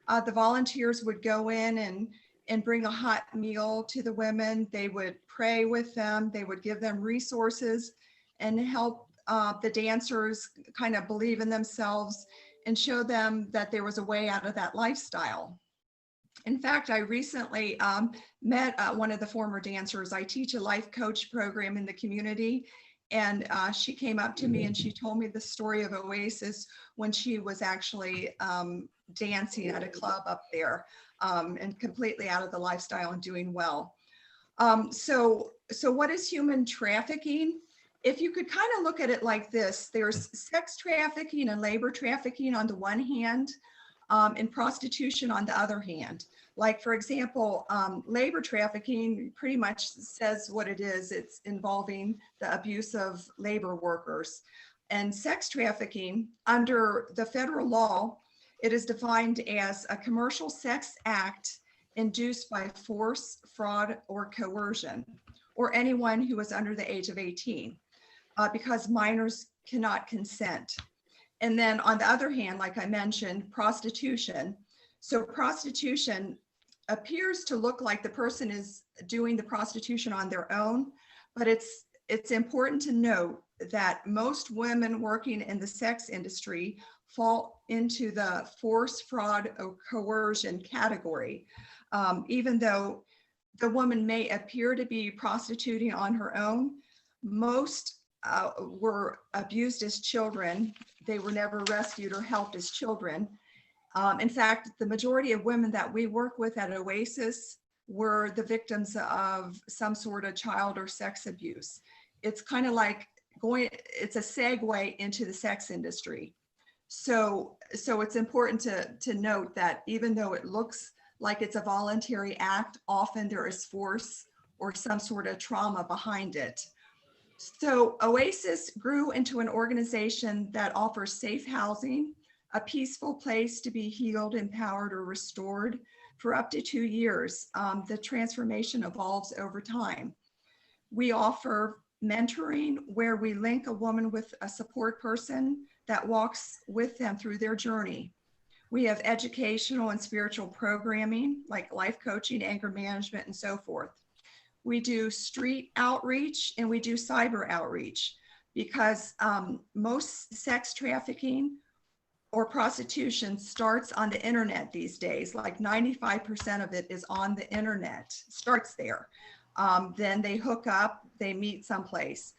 The volunteers would go in and bring a hot meal to the women. They would pray with them. They would give them resources and help the dancers kind of believe in themselves and show them that there was a way out of that lifestyle. In fact, I recently met one of the former dancers. I teach a life coach program in the community, and she came up to me and she told me the story of Oasis when she was actually dancing at a club up there and completely out of the lifestyle and doing well. So what is human trafficking? If you could kind of look at it like this, there's sex trafficking and labor trafficking on the one hand, and prostitution on the other hand. Like, for example, labor trafficking pretty much says what it is. It's involving the abuse of labor workers. And sex trafficking, under the federal law, it is defined as a commercial sex act induced by force, fraud, or coercion, or anyone who is under the age of 18, because minors cannot consent. And then on the other hand, like I mentioned, prostitution. So prostitution appears to look like the person is doing the prostitution on their own, but it's important to note that most women working in the sex industry fall into the force, fraud, or coercion category. Even though the woman may appear to be prostituting on her own, most were abused as children. They were never rescued or helped as children. In fact, the majority of women that we work with at Oasis were the victims of some sort of child or sex abuse. It's kind of like it's a segue into the sex industry. So it's important to note that even though it looks like it's a voluntary act, often there is force or some sort of trauma behind it. So Oasis grew into an organization that offers safe housing, a peaceful place to be healed, empowered, or restored for up to 2 years. The transformation evolves over time. We offer mentoring where we link a woman with a support person that walks with them through their journey. We have educational and spiritual programming like life coaching, anger management, and so forth. We do street outreach and we do cyber outreach because most sex trafficking or prostitution starts on the internet these days. Like 95% of it is on the internet, starts there. Then they hook up, they meet someplace.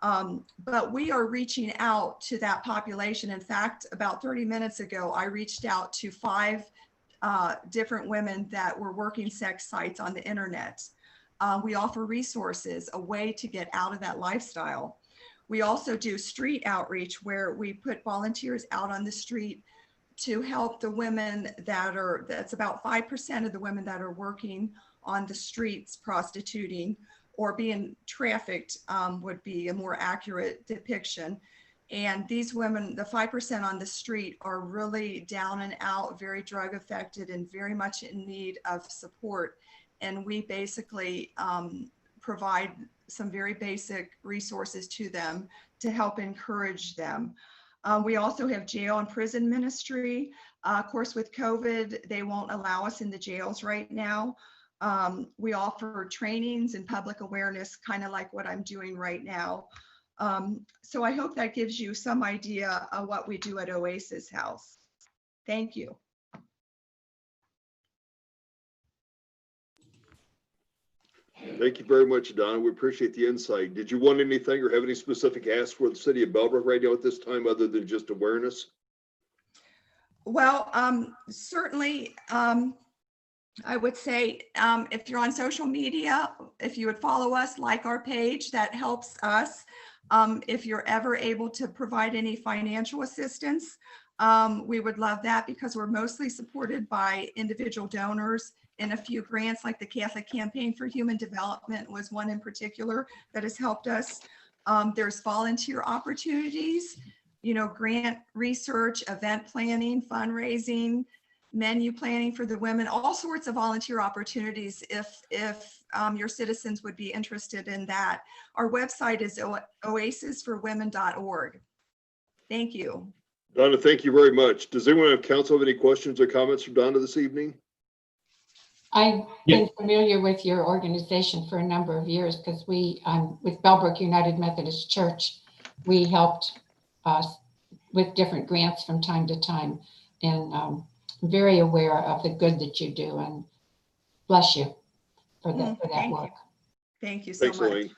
But we are reaching out to that population. In fact, about 30 minutes ago, I reached out to 5 different women that were working sex sites on the internet. We offer resources, a way to get out of that lifestyle. We also do street outreach where we put volunteers out on the street to help the women that's about 5% of the women that are working on the streets prostituting or being trafficked would be a more accurate depiction. And these women, the 5% on the street, are really down and out, very drug affected and very much in need of support. And we basically provide some very basic resources to them to help encourage them. We also have jail and prison ministry. Of course, with COVID, they won't allow us in the jails right now. We offer trainings and public awareness, kind of like what I'm doing right now. So I hope that gives you some idea of what we do at Oasis House. Thank you. Thank you very much, Donna. We appreciate the insight. Did you want anything or have any specific asks for the city of Bellbrook right now at this time, other than just awareness? Well, certainly, I would say if you're on social media, if you would follow us, like our page, that helps us. If you're ever able to provide any financial assistance, we would love that because we're mostly supported by individual donors and a few grants, like the Catholic Campaign for Human Development was one in particular that has helped us. There's volunteer opportunities, grant research, event planning, fundraising, menu planning for the women, all sorts of volunteer opportunities if your citizens would be interested in that. Our website is oasisforwomen.org. Thank you. Donna, thank you very much. Does anyone have council have any questions or comments from Donna this evening? I've been familiar with your organization for a number of years because with Bellbrook United Methodist Church, we helped with different grants from time to time, and I'm very aware of the good that you do, and bless you for that work. Thank you so Thanks, much. Elaine.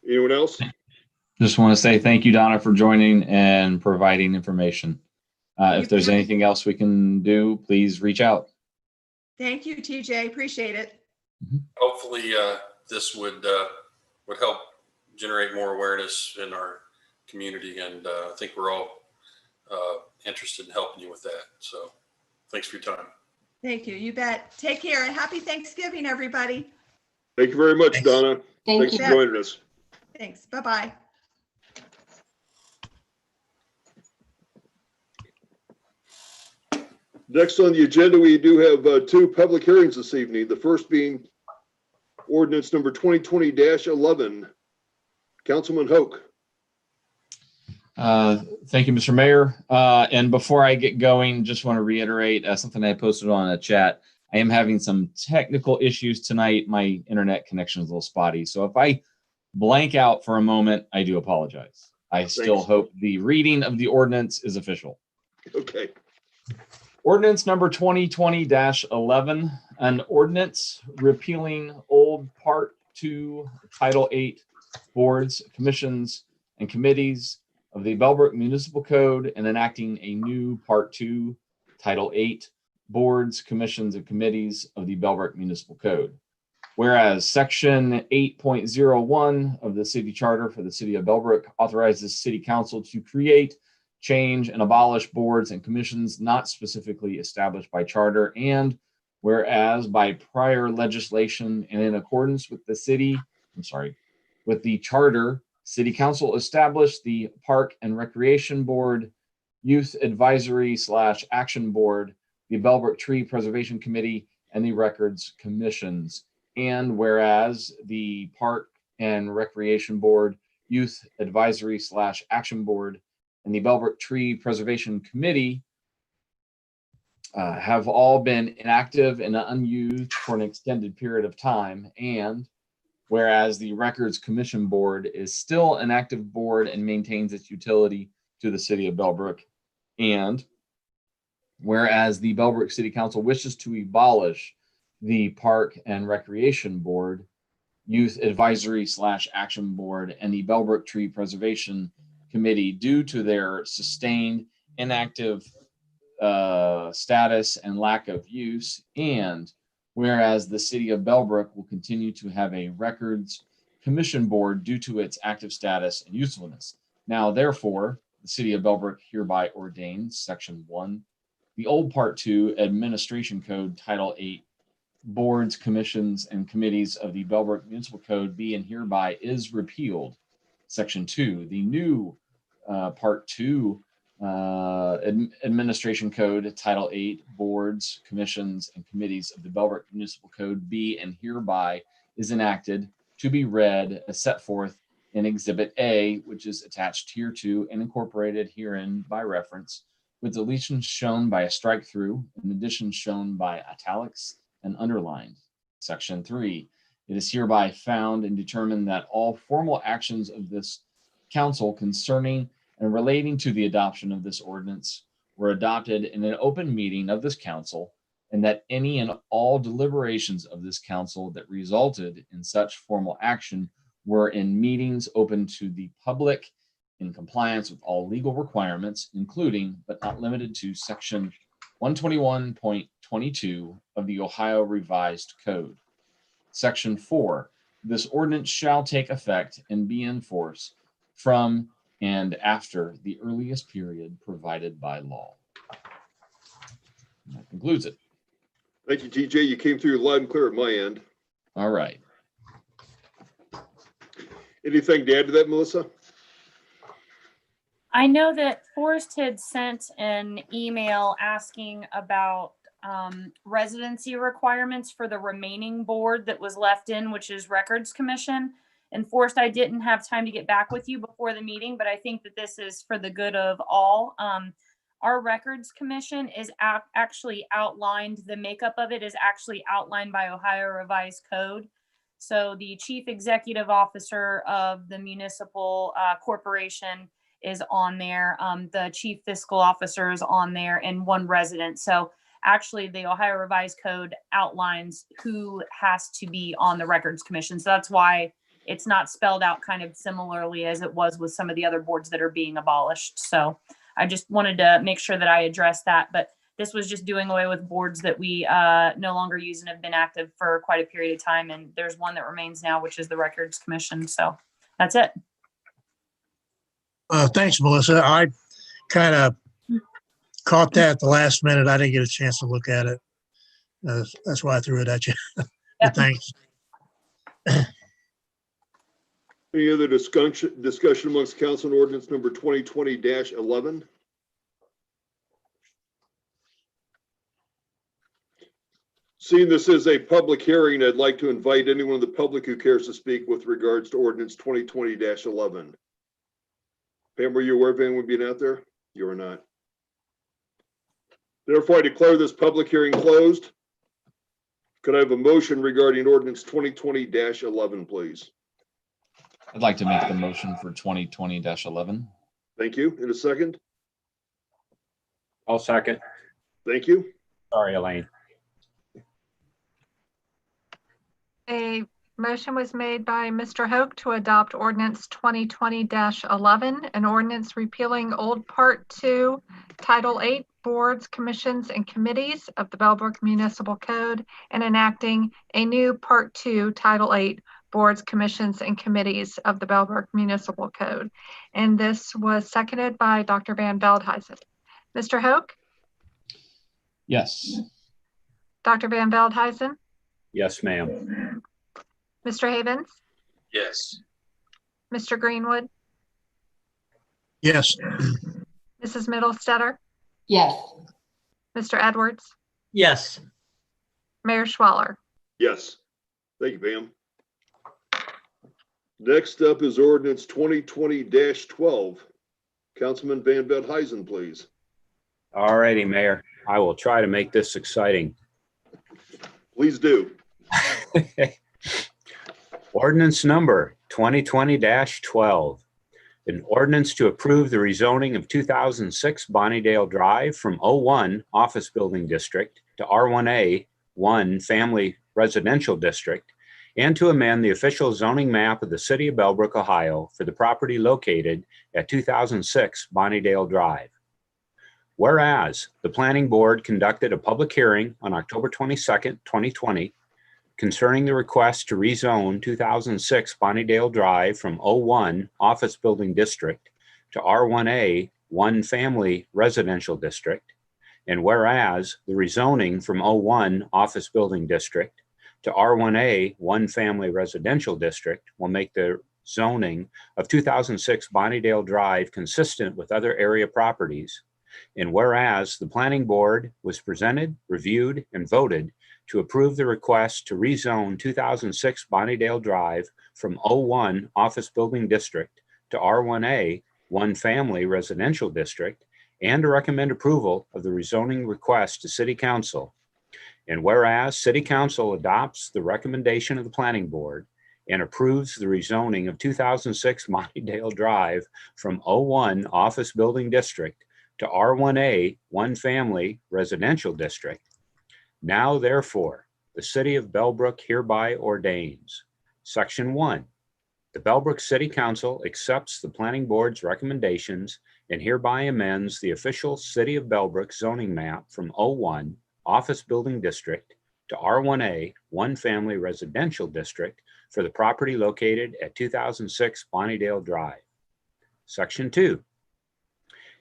Anyone else? Just want to say thank you, Donna, for joining and providing information. If there's anything else we can do, please reach out. Thank you, TJ. Appreciate it. Hopefully this would help generate more awareness in our community, and I think we're all interested in helping you with that. So thanks for your time. Thank you. You bet. Take care and happy Thanksgiving, everybody. Thank you very much, Donna. Thank Thanks you. for joining us. Thanks. Bye-bye. Next on the agenda, we do have 2 public hearings this evening. The first being ordinance number 2020-11. Councilman Hoke. Thank you, Mr. Mayor. And before I get going, just want to reiterate something I posted on a chat. I am having some technical issues tonight. My internet connection is a little spotty. So if I blank out for a moment, I do apologize. I still hope the reading of the ordinance is official. Okay. Ordinance number 2020-11, an ordinance repealing old Part 2, Title 8, boards, commissions, and committees of the Bellbrook Municipal Code and enacting a new Part 2, Title 8, boards, commissions, and committees of the Bellbrook Municipal Code. Whereas Section 8.01 of the City Charter for the City of Bellbrook authorizes City Council to create, change, and abolish boards and commissions not specifically established by charter, and whereas by prior legislation and in accordance with with the charter, City Council established the Park and Recreation Board, Youth Advisory / Action Board, the Bellbrook Tree Preservation Committee, and the Records Commissions. And whereas the Park and Recreation Board, Youth Advisory / Action Board, and the Bellbrook Tree Preservation Committee have all been inactive and unused for an extended period of time. And whereas the Records Commission Board is still an active board and maintains its utility to the city of Bellbrook. And whereas the Bellbrook City Council wishes to abolish the Park and Recreation Board, Youth Advisory / Action Board, and the Bellbrook Tree Preservation Committee due to their sustained inactive status and lack of use. And whereas the city of Bellbrook will continue to have a Records Commission Board due to its active status and usefulness. Now, therefore, the city of Bellbrook hereby ordains Section 1, the old Part 2 Administration Code, Title 8, Boards, Commissions, and Committees of the Bellbrook Municipal Code be and hereby is repealed. Section 2, the new Part 2 Administration Code, Title 8, Boards, Commissions, and Committees of the Bellbrook Municipal Code be and hereby is enacted to be read as set forth in Exhibit A, which is attached hereto and incorporated herein by reference, with deletions shown by a strike through and additions shown by italics and underlined. Section 3, it is hereby found and determined that all formal actions of this council concerning and relating to the adoption of this ordinance were adopted in an open meeting of this council, and that any and all deliberations of this council that resulted in such formal action were in meetings open to the public in compliance with all legal requirements, including but not limited to Section 121.22 of the Ohio Revised Code. Section 4, this ordinance shall take effect and be in force from and after the earliest period provided by law. And that concludes it. Thank you, TJ. You came through loud and clear at my end. All right. Anything to add to that, Melissa? I know that Forrest had sent an email asking about residency requirements for the remaining board that was left in, which is Records Commission. And Forrest, I didn't have time to get back with you before the meeting, but I think that this is for the good of all. Our Records Commission is actually outlined, the makeup of it is actually outlined by Ohio Revised Code. So the chief executive officer of the municipal corporation is on there. The chief fiscal officer is on there, and one resident. So actually the Ohio Revised Code outlines who has to be on the Records Commission. So that's why it's not spelled out kind of similarly as it was with some of the other boards that are being abolished. So I just wanted to make sure that I addressed that, but this was just doing away with boards that we no longer use and have been active for quite a period of time. And there's one that remains now, which is the Records Commission. So that's it. Thanks, Melissa. I kind of caught that at the last minute. I didn't get a chance to look at it. That's why I threw it at you. Yep. Thanks. Any other discussion amongst council on ordinance number 2020-11? Seeing this is a public hearing, I'd like to invite anyone in the public who cares to speak with regards to ordinance 2020-11. Pam, were you aware of anyone being out there? You are not. Therefore, I declare this public hearing closed. Could I have a motion regarding ordinance 2020-11, please? I'd like to make the motion for 2020-11. Thank you. In a second. I'll second. Thank you. Sorry, Elaine. A motion was made by Mr. Hoke to adopt ordinance 2020-11, an ordinance repealing old Part 2, Title 8, Boards, Commissions, and Committees of the Bellbrook Municipal Code, and enacting a new Part 2, Title 8, Boards, Commissions, and Committees of the Bellbrook Municipal Code. And this was seconded by Dr. Van Veldhuizen. Mr. Hoke? Yes. Dr. Van Veldhuizen, Yes, ma'am. Mr. Havens, Yes. Mr. Greenwood, Yes, Mrs. Middlestetter, Yes, Mr. Edwards, Yes, Mayor Schwaller. Yes. Thank you, Pam. Next up is ordinance 2020-12. Councilman Van Veldhuizen, please. All righty, Mayor. I will try to make this exciting. Please do. Ordinance number 2020-12. An ordinance to approve the rezoning of 2006 Bonnydale Drive from O1 Office Building District to R1A 1 Family Residential District, and to amend the official zoning map of the city of Bellbrook, Ohio for the property located at 2006 Bonnydale Drive. Whereas the planning board conducted a public hearing on October 22nd, 2020, concerning the request to rezone 2006 Bonnydale Drive from O1 Office Building District to R1A 1 Family Residential District, and whereas the rezoning from O1 Office Building District to R1A 1 Family Residential District will make the zoning of 2006 Bonnydale Drive consistent with other area properties, and whereas the planning board was presented, reviewed, and voted to approve the request to rezone 2006 Bonnydale Drive from O1 Office Building District to R1A 1 Family Residential District, and to recommend approval of the rezoning request to City Council. And whereas City Council adopts the recommendation of the Planning Board and approves the rezoning of 2006 Bonnydale Drive from O1 Office Building District to R1A 1 Family Residential District. Now therefore, the City of Bellbrook hereby ordains. Section 1. The Bellbrook City Council accepts the Planning Board's recommendations and hereby amends the official City of Bellbrook zoning map from O1 Office Building District to R1A 1 Family Residential District for the property located at 2006 Bonnydale Drive. Section 2.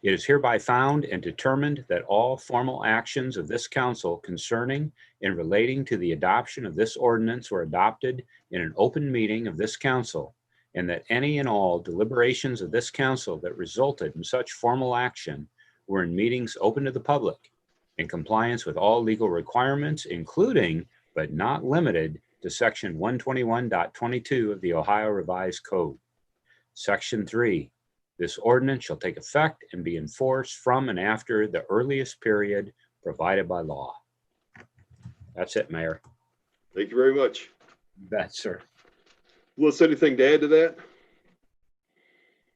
It is hereby found and determined that all formal actions of this council concerning and relating to the adoption of this ordinance were adopted in an open meeting of this council, and that any and all deliberations of this council that resulted in such formal action were in meetings open to the public, in compliance with all legal requirements, including but not limited to Section 121.22 of the Ohio Revised Code. Section 3. This ordinance shall take effect and be enforced from and after the earliest period provided by law. That's it, Mayor. Thank you very much. That's sir. Melissa, anything to add to that?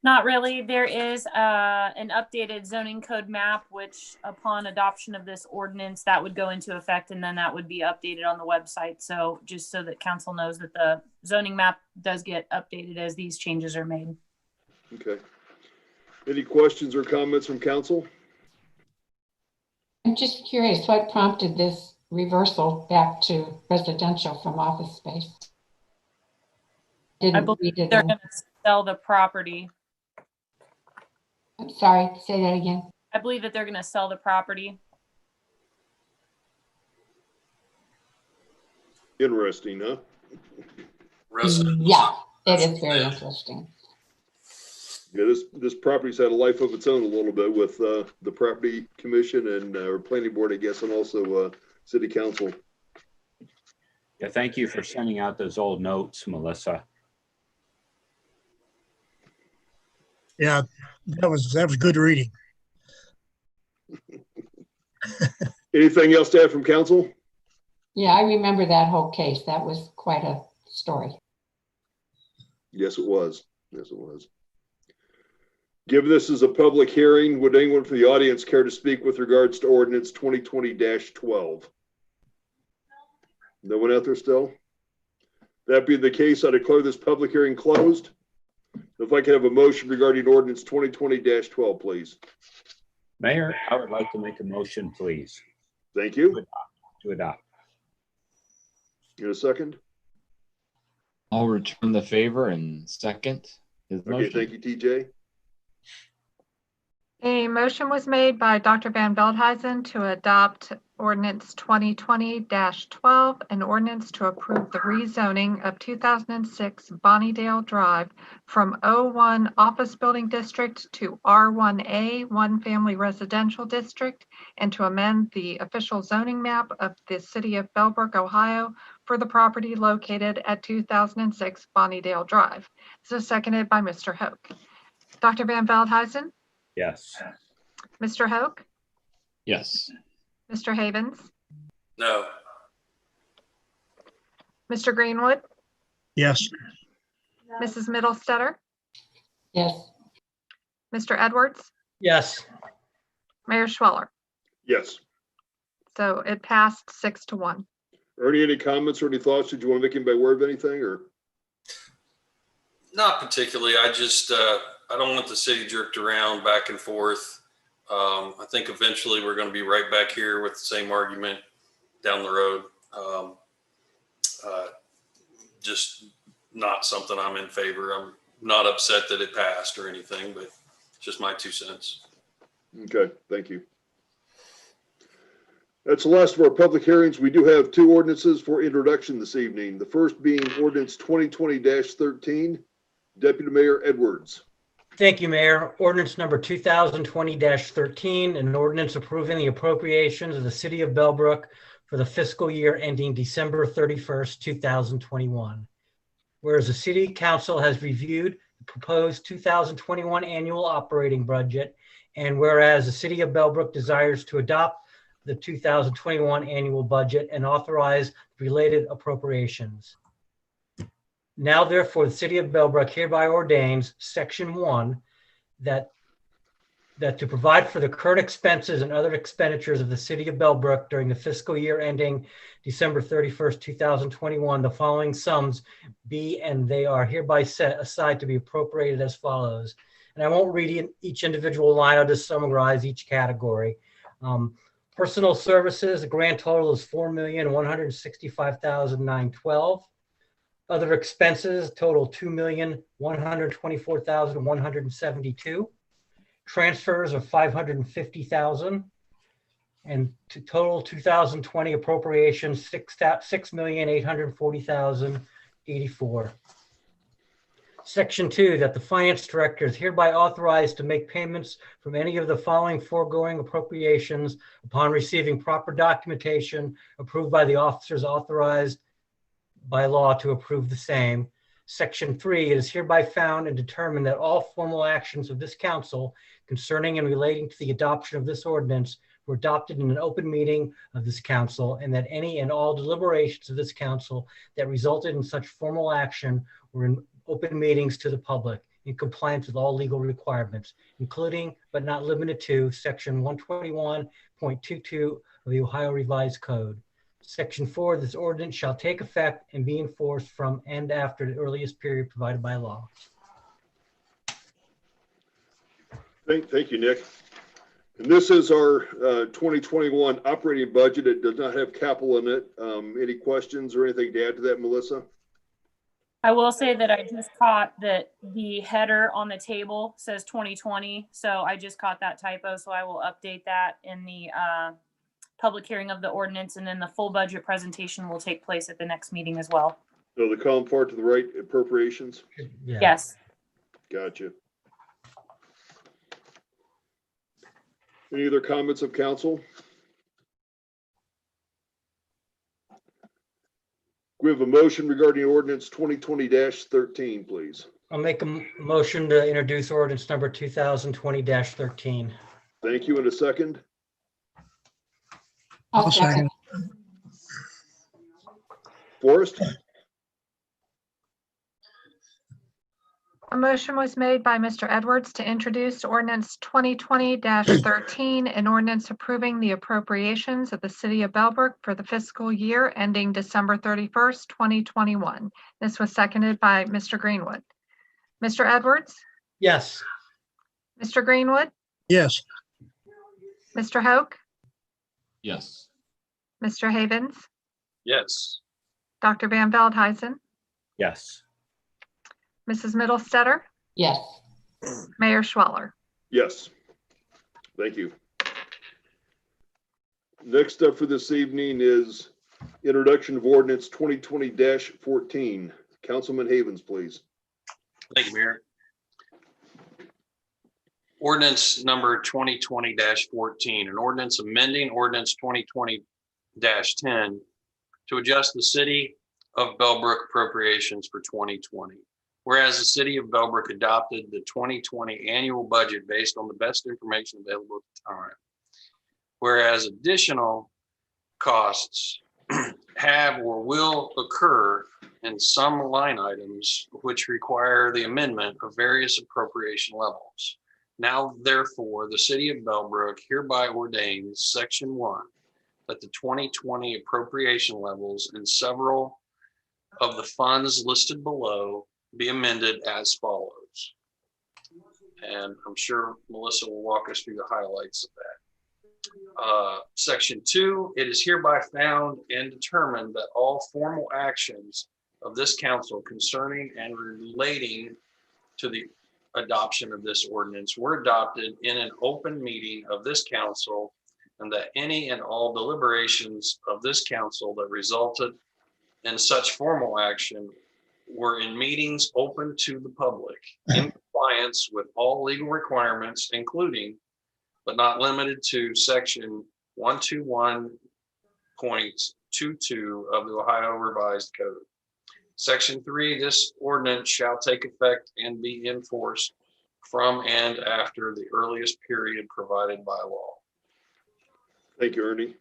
Not really. There is an updated zoning code map, which upon adoption of this ordinance, that would go into effect, and then that would be updated on the website. So just so that council knows that the zoning map does get updated as these changes are made. Okay. Any questions or comments from council? I'm just curious, what prompted this reversal back to residential from office space? I Didn't believe read it they're in. going to sell the property. I'm sorry, say that again. I believe that they're going to sell the property. Interesting, huh? Yeah, it is very interesting. Yeah, this property's had a life of its own a little bit with the property commission and or planning board, I guess, and also city council. Yeah, thank you for sending out those old notes, Melissa. yeah, that was good reading. Anything else to add from council? Yeah, I remember that whole case. That was quite a story. Yes, it was. Yes, it was. Given this is a public hearing, would anyone from the audience care to speak with regards to ordinance 2020-12? No one out there still? That being the case, I declare this public hearing closed. If I could have a motion regarding ordinance 2020-12, please. Mayor, I would like to make a motion, please, Thank you. to adopt. In a second. I'll return the favor and second his Okay, motion. thank you, TJ. A motion was made by Dr. Van Veldhuizen to adopt ordinance 2020-12, an ordinance to approve the rezoning of 2006 Bonnydale Drive from O1 Office Building District to R1A One Family Residential District, and to amend the official zoning map of the city of Bellbrook, Ohio for the property located at 2006 Bonnydale Drive. This is seconded by Mr. Hoke. Dr. Van Veldhuizen? Yes. Mr. Hoke? Yes. Mr. Havens? No. Mr. Greenwood? Yes, Mrs. Middlestetter? yes, Mr. Edwards? Yes, Mayor Schweller? Yes. So it passed 6-1. Ernie, any comments or any thoughts? Did you want to make anybody aware of anything or? Not particularly. I just, I don't want the city jerked around back and forth. I think eventually we're going to be right back here with the same argument down the road. Just not something I'm in favor. I'm not upset that it passed or anything, but just my 2 cents. Okay, thank you. That's the last of our public hearings. We do have 2 ordinances for introduction this evening. The first being ordinance 2020-13. Deputy Mayor Edwards. thank you, Mayor. Ordinance number 2020-13, an ordinance approving the appropriations of the city of Bellbrook for the fiscal year ending December 31st, 2021. Whereas the city council has reviewed the proposed 2021 annual operating budget, and whereas the city of Bellbrook desires to adopt the 2021 annual budget and authorize related appropriations. Now, therefore, the city of Bellbrook hereby ordains Section 1 that to provide for the current expenses and other expenditures of the city of Bellbrook during the fiscal year ending December 31st, 2021, the following sums be and they are hereby set aside to be appropriated as follows. And I won't read each individual line, I'll just summarize each category. Personal services, the grand total is $4,165,912. Other expenses total $2,124,172. Transfers of $550,000, and to total 2020 appropriations $6,840,084. Section 2, that the finance director is hereby authorized to make payments from any of the following foregoing appropriations upon receiving proper documentation approved by the officers authorized by law to approve the same. Section 3, it is hereby found and determined that all formal actions of this council concerning and relating to the adoption of this ordinance were adopted in an open meeting of this council, and that any and all deliberations of this council that resulted in such formal action were in open meetings to the public in compliance with all legal requirements, including but not limited to Section 121.22 of the Ohio Revised Code. Section 4, this ordinance shall take effect and be enforced from and after the earliest period provided by law. Thank you, Nick. And this is our 2021 operating budget. It does not have capital in it. Any questions or anything to add to that, Melissa? I will say that I just caught that the header on the table says 2020. So I just caught that typo. So I will update that in the public hearing of the ordinance, and then the full budget presentation will take place at the next meeting as well. So the column far to the right, appropriations. Yeah. Yes. Gotcha. Any other comments of council? We have a motion regarding ordinance 2020-13, please. I'll make a motion to introduce ordinance number 2020-13. Thank you. In a second. I'll I'll second. second, Forrest? A motion was made by Mr. Edwards to introduce ordinance 2020-13, an ordinance approving the appropriations of the city of Bellbrook for the fiscal year ending December 31st, 2021. This was seconded by Mr. Greenwood. Mr. Edwards? Yes, Mr. Greenwood? yes, Mr. Hoke? Yes. Mr. Havens? Yes. Dr. Van Veldhuizen? Yes. Mrs. Middlestetter? yes, Mayor Schweller? Yes. Thank you. Next up for this evening is introduction of ordinance 2020-14. Councilman Havens, please. Thank you, Mayor. Ordinance number 2020-14, an ordinance amending ordinance 2020-10 to adjust the city of Bellbrook appropriations for 2020. Whereas the city of Bellbrook adopted the 2020 annual budget based on the best information available at the time. Whereas additional costs have or will occur in some line items which require the amendment of various appropriation levels. Now, therefore, the city of Bellbrook hereby ordains Section 1 that the 2020 appropriation levels in several of the funds listed below be amended as follows. And I'm sure Melissa will walk us through the highlights of that. Section 2, it is hereby found and determined that all formal actions of this council concerning and relating to the adoption of this ordinance were adopted in an open meeting of this council, and that any and all deliberations of this council that resulted in such formal action were in meetings open to the public in compliance with all legal requirements, including but not limited to section 121.22 of the Ohio Revised Code. Section 3, this ordinance shall take effect and be enforced from and after the earliest period provided by law. Thank you, Ernie.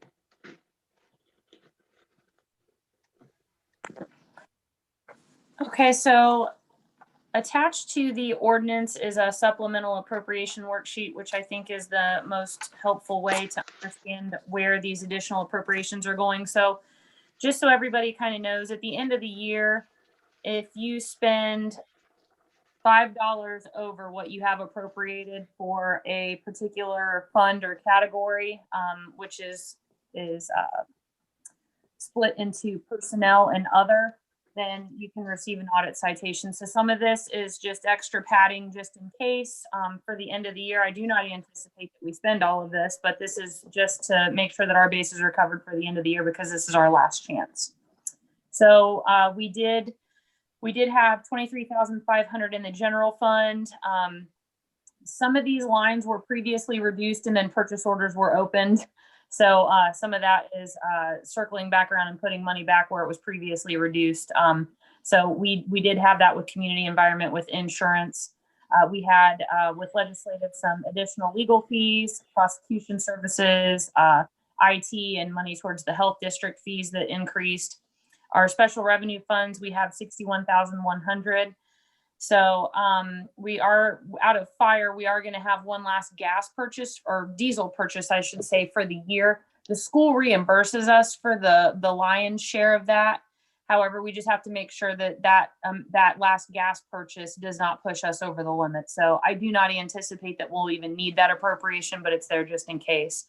Okay, so attached to the ordinance is a supplemental appropriation worksheet, which I think is the most helpful way to understand where these additional appropriations are going. So just so everybody kind of knows, at the end of the year, if you spend $5 over what you have appropriated for a particular fund or category, which is split into personnel and other, then you can receive an audit citation. So some of this is just extra padding just in case for the end of the year. I do not anticipate that we spend all of this, but this is just to make sure that our bases are covered for the end of the year because this is our last chance. So we did have $23,500 in the general fund. Some of these lines were previously reduced and then purchase orders were opened. So some of that is circling back around and putting money back where it was previously reduced. So we did have that with community environment, with insurance. We had with legislative some additional legal fees, prosecution services, IT, and money towards the health district fees that increased. Our special revenue funds, we have $61,100. So we are out of fire. We are going to have one last gas purchase or diesel purchase, I should say, for the year. The school reimburses us for the lion's share of that. However, we just have to make sure that that last gas purchase does not push us over the limit. So I do not anticipate that we'll even need that appropriation, but it's there just in case.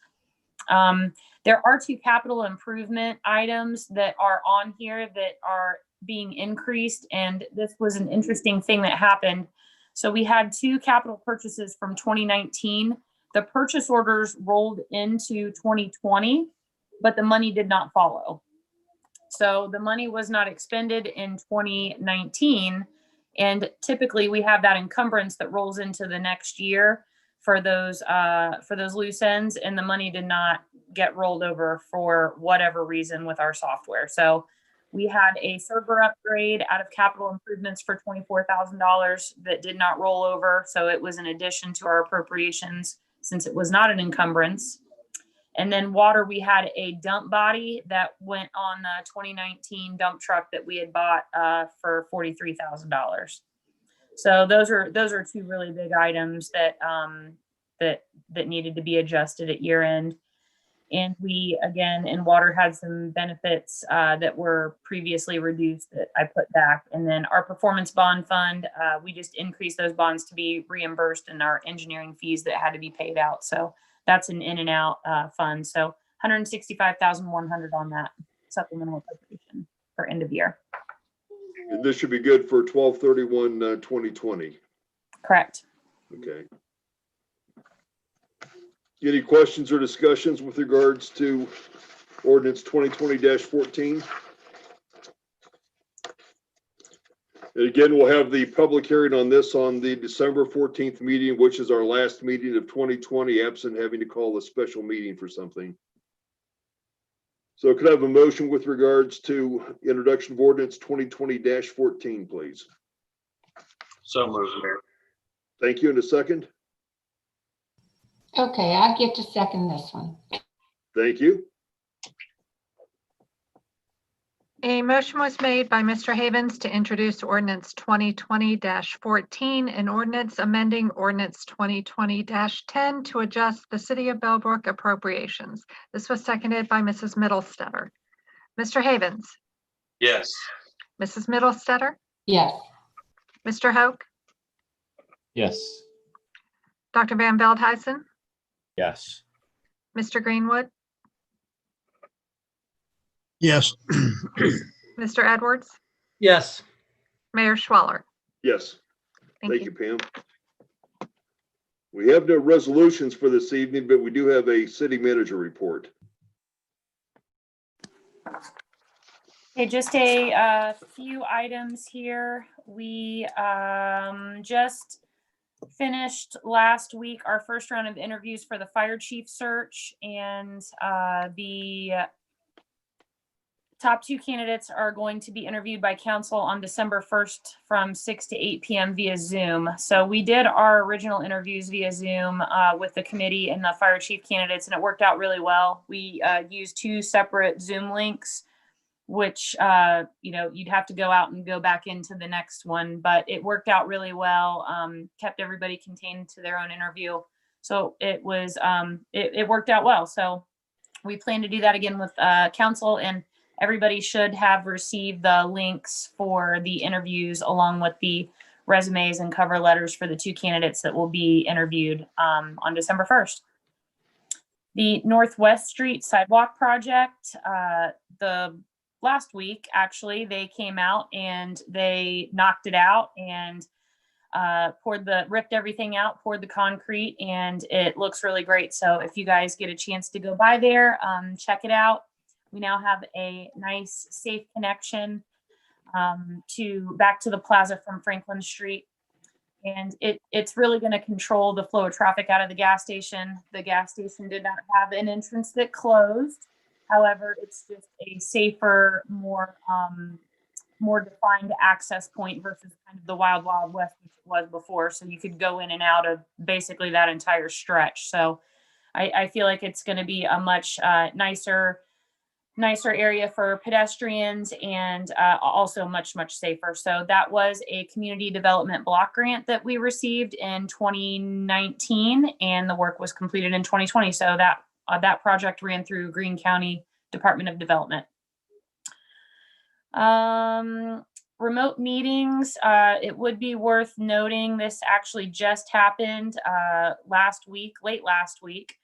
There are 2 capital improvement items that are on here that are being increased, and this was an interesting thing that happened. So we had 2 capital purchases from 2019. The purchase orders rolled into 2020, but the money did not follow. So the money was not expended in 2019, and typically we have that encumbrance that rolls into the next year for those loose ends, and the money did not get rolled over for whatever reason with our software. So we had a server upgrade out of capital improvements for $24,000 that did not roll over. So it was an addition to our appropriations since it was not an encumbrance. And then water, we had a dump body that went on the 2019 dump truck that we had bought for $43,000. So those are 2 really big items that that needed to be adjusted at year end. And we, again, in water had some benefits that were previously reduced that I put back. And then our performance bond fund, we just increased those bonds to be reimbursed in our engineering fees that had to be paid out. So that's an in and out fund. So $165,100 on that supplemental appropriation for end of year. And this should be good for 12/31/2020. Correct. Okay. Any questions or discussions with regards to ordinance 2020-14? And again, we'll have the public hearing on this on the December 14th meeting, which is our last meeting of 2020, absent having to call a special meeting for something. So could I have a motion with regards to introduction of ordinance 2020-14, please? So moved, Mayor. Thank you. In a second. Okay, I get to second this one. Thank you. A motion was made by Mr. Havens to introduce ordinance 2020-14, an ordinance amending ordinance 2020-10 to adjust the City of Bellbrook appropriations. This was seconded by Mrs. Middlestetter. Mr. Havens, Yes. Mrs. Middlestetter, Yes, Mr. Hoke, Yes. Dr. Van Veldhuizen, Yes. Mr. Greenwood, Yes. Mr. Edwards, Yes. Mayor Schwaller. Yes. Thank Thank you. you, Pam. We have no resolutions for this evening, but we do have a city manager report. Okay, just a few items here. We just finished last week our first round of interviews for the fire chief search, and the top two candidates are going to be interviewed by council on December 1st from 6 to 8 p.m. via Zoom. So we did our original interviews via Zoom with the committee and the fire chief candidates, and it worked out really well. We used two separate Zoom links, which, you'd have to go out and go back into the next one, but it worked out really well, kept everybody contained to their own interview. So it was, it worked out well. So we plan to do that again with council, and everybody should have received the links for the interviews along with the resumes and cover letters for the two candidates that will be interviewed on December 1st. The Northwest Street Sidewalk Project, the last week, actually, they came out and they knocked it out and ripped everything out, poured the concrete, and it looks really great. So if you guys get a chance to go by there, check it out. We now have a nice, safe connection back to the plaza from Franklin Street. And it's really going to control the flow of traffic out of the gas station. The gas station did not have an entrance that closed. However, it's just a safer, more defined access point versus kind of the wild, wild west, which it was before. So you could go in and out of basically that entire stretch. So I feel like it's going to be a much nicer area for pedestrians, and also much, much safer. So that was a community development block grant that we received in 2019, and the work was completed in 2020. So that project ran through Greene County Department of Development. Remote meetings, it would be worth noting, this actually just happened late last week.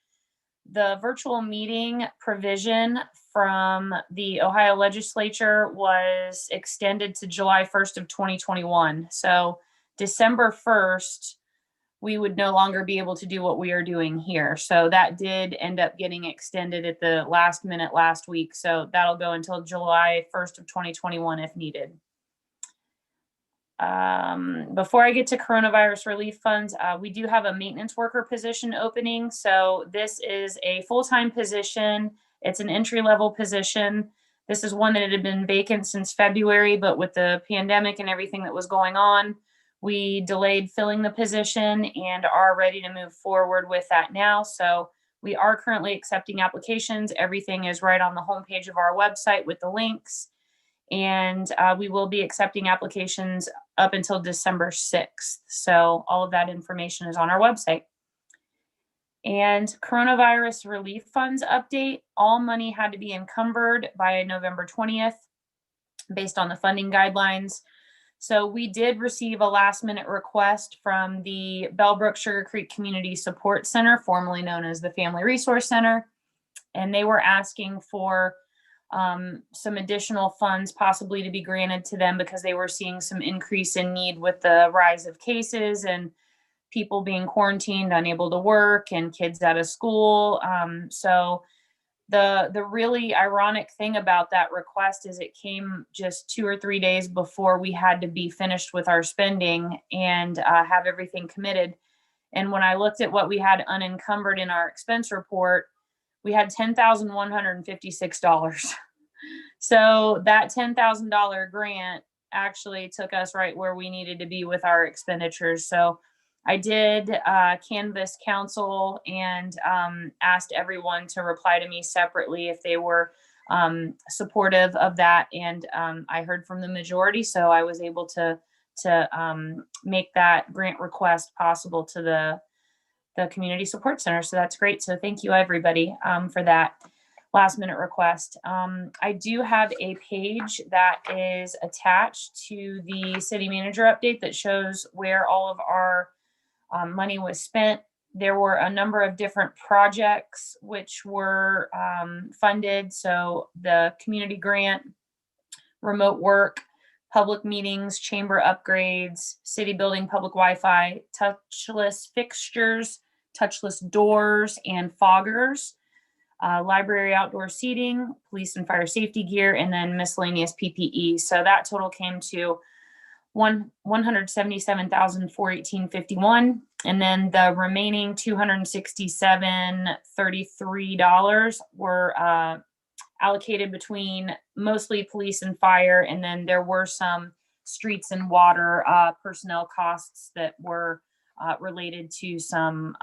The virtual meeting provision from the Ohio legislature was extended to July 1st of 2021. So December 1st, we would no longer be able to do what we are doing here. So that did end up getting extended at the last minute last week. So that'll go until July 1st of 2021 if needed. Before I get to coronavirus relief funds, we do have a maintenance worker position opening. So this is a full-time position. It's an entry-level position. This is one that had been vacant since February, but with the pandemic and everything that was going on, we delayed filling the position and are ready to move forward with that now. So we are currently accepting applications. Everything is right on the homepage of our website with the links. And we will be accepting applications up until December 6th. So all of that information is on our website. And coronavirus relief funds update, all money had to be encumbered by November 20th based on the funding guidelines. So we did receive a last minute request from the Bellbrook Sugar Creek Community Support Center, formerly known as the Family Resource Center. And they were asking for some additional funds possibly to be granted to them because they were seeing some increase in need with the rise of cases and people being quarantined, unable to work, and kids out of school. So the really ironic thing about that request is it came just 2 or 3 days before we had to be finished with our spending and have everything committed. And when I looked at what we had unencumbered in our expense report, we had $10,156. So that $10,000 grant actually took us right where we needed to be with our expenditures. So I did canvass council and asked everyone to reply to me separately if they were supportive of that. And I heard from the majority, so I was able to make that grant request possible to the Community Support Center. So that's great. So thank you, everybody, for that last minute request. I do have a page that is attached to the city manager update that shows where all of our money was spent. There were a number of different projects which were funded. So the community grant, remote work, public meetings, chamber upgrades, city building, public Wi-Fi, touchless fixtures, touchless doors and foggers, library outdoor seating, police and fire safety gear, and then miscellaneous PPE. So that total came to $177,418.51, and then the remaining $267.33 were allocated between mostly police and fire, and then there were some streets and water personnel costs that were related to some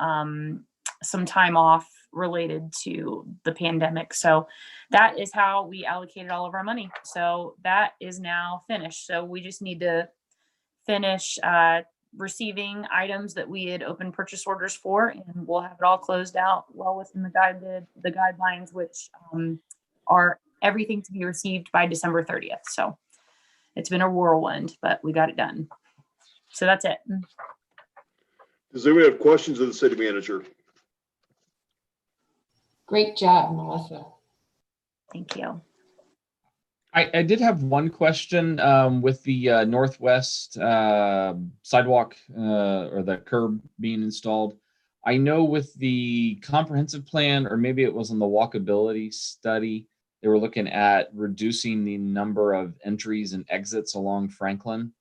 time off related to the pandemic. So that is how we allocated all of our money. So that is now finished. So we just need to finish receiving items that we had opened purchase orders for, and we'll have it all closed out well within the guidelines, which are everything to be received by December 30th. So it's been a whirlwind, but we got it done. So that's it. Does anyone have questions of the city manager? Great job, Melissa. Thank you. I did have one question with the northwest sidewalk or the curb being installed. I know with the comprehensive plan, or maybe it was on the walkability study, they were looking at reducing the number of entries and exits along Franklin.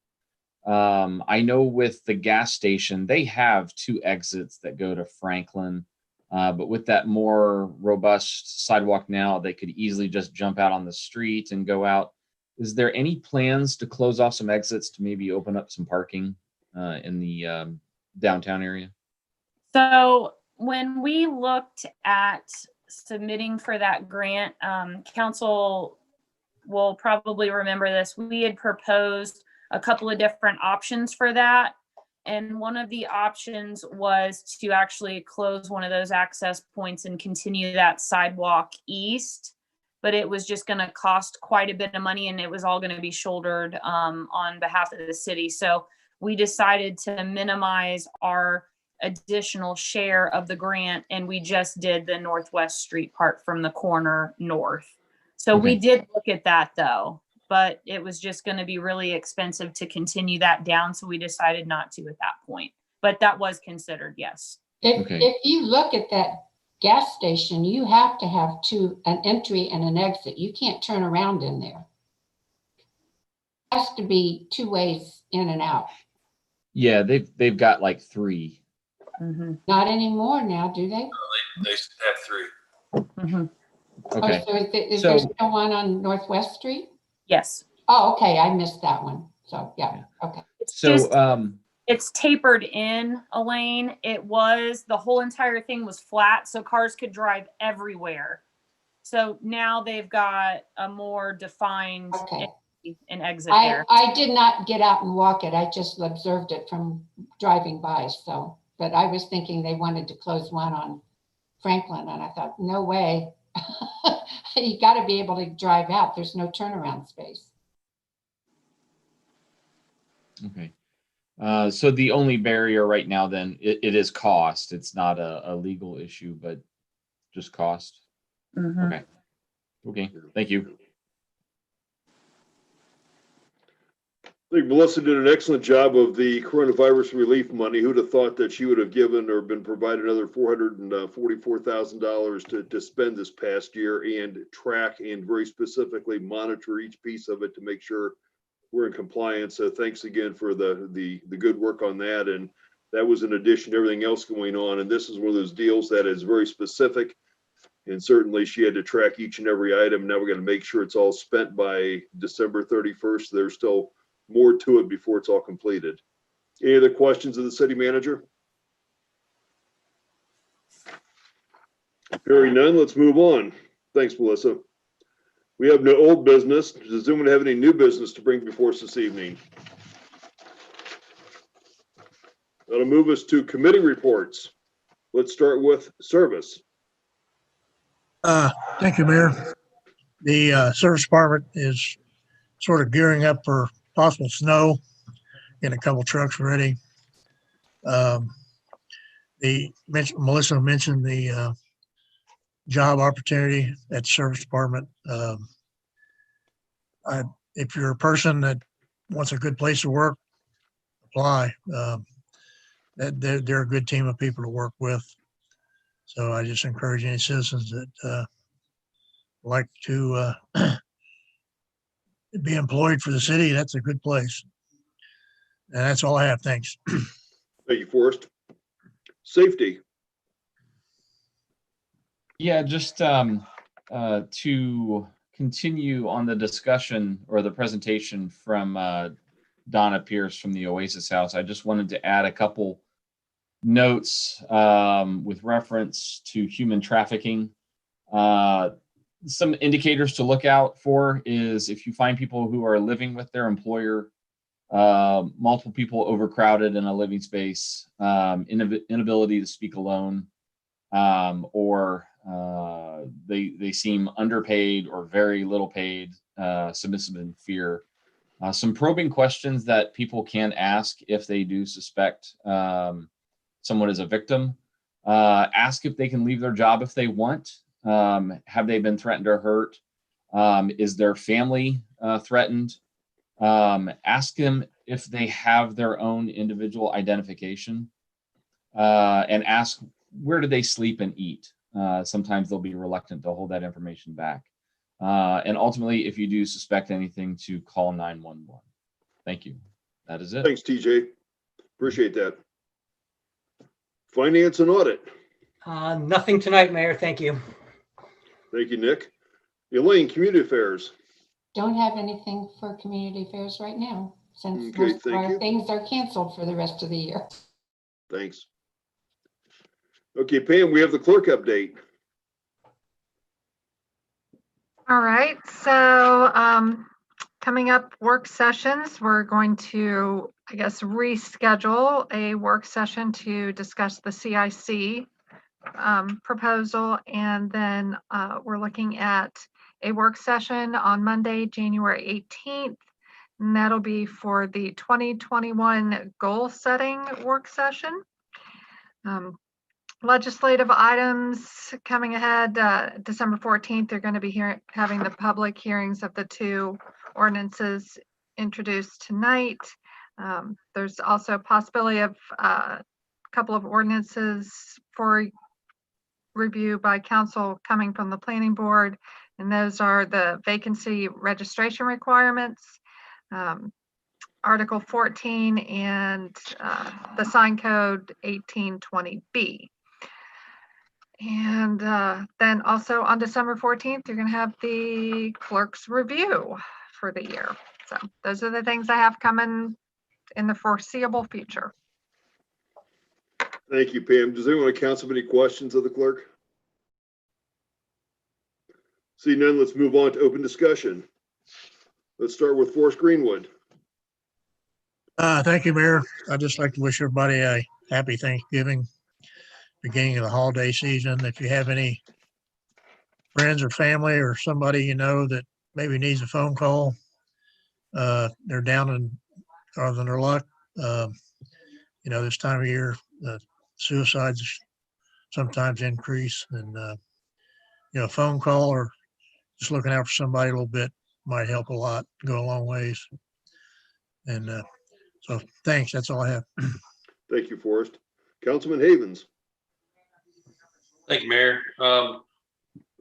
I know with the gas station, they have 2 exits that go to Franklin. But with that more robust sidewalk now, they could easily just jump out on the street and go out. Is there any plans to close off some exits to maybe open up some parking in the downtown area? So when we looked at submitting for that grant, council will probably remember this. We had proposed a couple of different options for that. And one of the options was to actually close one of those access points and continue that sidewalk east. But it was just going to cost quite a bit of money, and it was all going to be shouldered on behalf of the city. So we decided to minimize our additional share of the grant, and we just did the Northwest Street part from the corner north. So we did look at that though, but it was just going to be really expensive to continue that down. So we decided not to at that point, but that was considered, yes. If you look at that gas station, you have to have an entry and an exit. You can't turn around in there. It has to be 2 ways in and out. Yeah, they've got like 3. Mm-hmm. Not anymore now, do they? They have 3. Mm-hmm. Okay. Oh, so is there still one on Northwest Street? Yes. Oh, okay. I missed that one. So yeah. Okay. So it's tapered in, Elaine. It was, the whole entire thing was flat, so cars could drive everywhere. So now they've got a more defined an exit there. I did not get out and walk it. I just observed it from driving by. So, but I was thinking they wanted to close one on Franklin, and I thought, no way. You got to be able to drive out. There's no turnaround space. Okay. So the only barrier right now then it is cost. It's not a legal issue, but just cost. Mm-hmm. Okay. Okay. Thank you. I think Melissa did an excellent job of the coronavirus relief money. Who'd have thought that she would have given or been provided another $444,000 to spend this past year and track and very specifically monitor each piece of it to make sure we're in compliance. So thanks again for the good work on that. And that was in addition to everything else going on. And this is one of those deals that is very specific. And certainly she had to track each and every item. Now we're going to make sure it's all spent by December 31st. There's still more to it before it's all completed. Any other questions of the city manager? Hearing none, let's move on. Thanks, Melissa. We have no old business. Does anyone have any new business to bring before us this evening? That'll move us to committee reports. Let's start with service. Thank you, Mayor. The service department is sort of gearing up for possible snow, in a couple trucks ready. Melissa mentioned the job opportunity at the service department. If you're a person that wants a good place to work, apply. They're a good team of people to work with. So I just encourage any citizens that like to be employed for the city. That's a good place. And that's all I have. Thanks. Thank you, Forrest. Safety. Yeah, just to continue on the discussion or the presentation from Donna Pierce from the Oasis House, I just wanted to add a couple notes with reference to human trafficking. Some indicators to look out for is if you find people who are living with their employer, multiple people overcrowded in a living space, inability to speak alone, or they seem underpaid or very little paid, submissive in fear. Some probing questions that people can ask if they do suspect someone is a victim. Ask if they can leave their job if they want. Have they been threatened or hurt? Is their family threatened? Ask them if they have their own individual identification, and ask where do they sleep and eat. Sometimes they'll be reluctant to hold that information back. And ultimately, if you do suspect anything, to call 911. Thank you. That is it. Thanks, TJ. Appreciate that. Finance and audit. Nothing tonight, Mayor. Thank you. Thank you, Nick. Elaine, community affairs. Don't have anything for community affairs right now, since Okay, most of thank our you. things are canceled for the rest of the year. Thanks. Okay, Pam, we have the clerk update. All right, so coming up work sessions, we're going to, I guess, reschedule a work session to discuss the CIC proposal. And then we're looking at a work session on Monday, January 18th. And that'll be for the 2021 goal setting work session. Legislative items coming ahead, December 14th, they're going to be having the public hearings of the two ordinances introduced tonight. There's also a possibility of a couple of ordinances for review by council coming from the planning board, and those are the vacancy registration requirements, Article 14, and the sign code 1820B. And then also on December 14th, you're going to have the clerk's review for the year. So those are the things I have coming in the foreseeable future. Thank you, Pam. Does anyone on council have any questions of the clerk? See none, let's move on to open discussion. Let's start with Forrest Greenwood. Thank you, Mayor. I'd just like to wish everybody a happy Thanksgiving, beginning of the holiday season. If you have any friends or family or somebody you know that maybe needs a phone call, they're down and other than their luck. This time of year, suicides sometimes increase, and a phone call or just looking out for somebody a little bit might help a lot, go a long ways. And so thanks. That's all I have. Thank you, Forrest. Councilman Havens. Thank you, Mayor.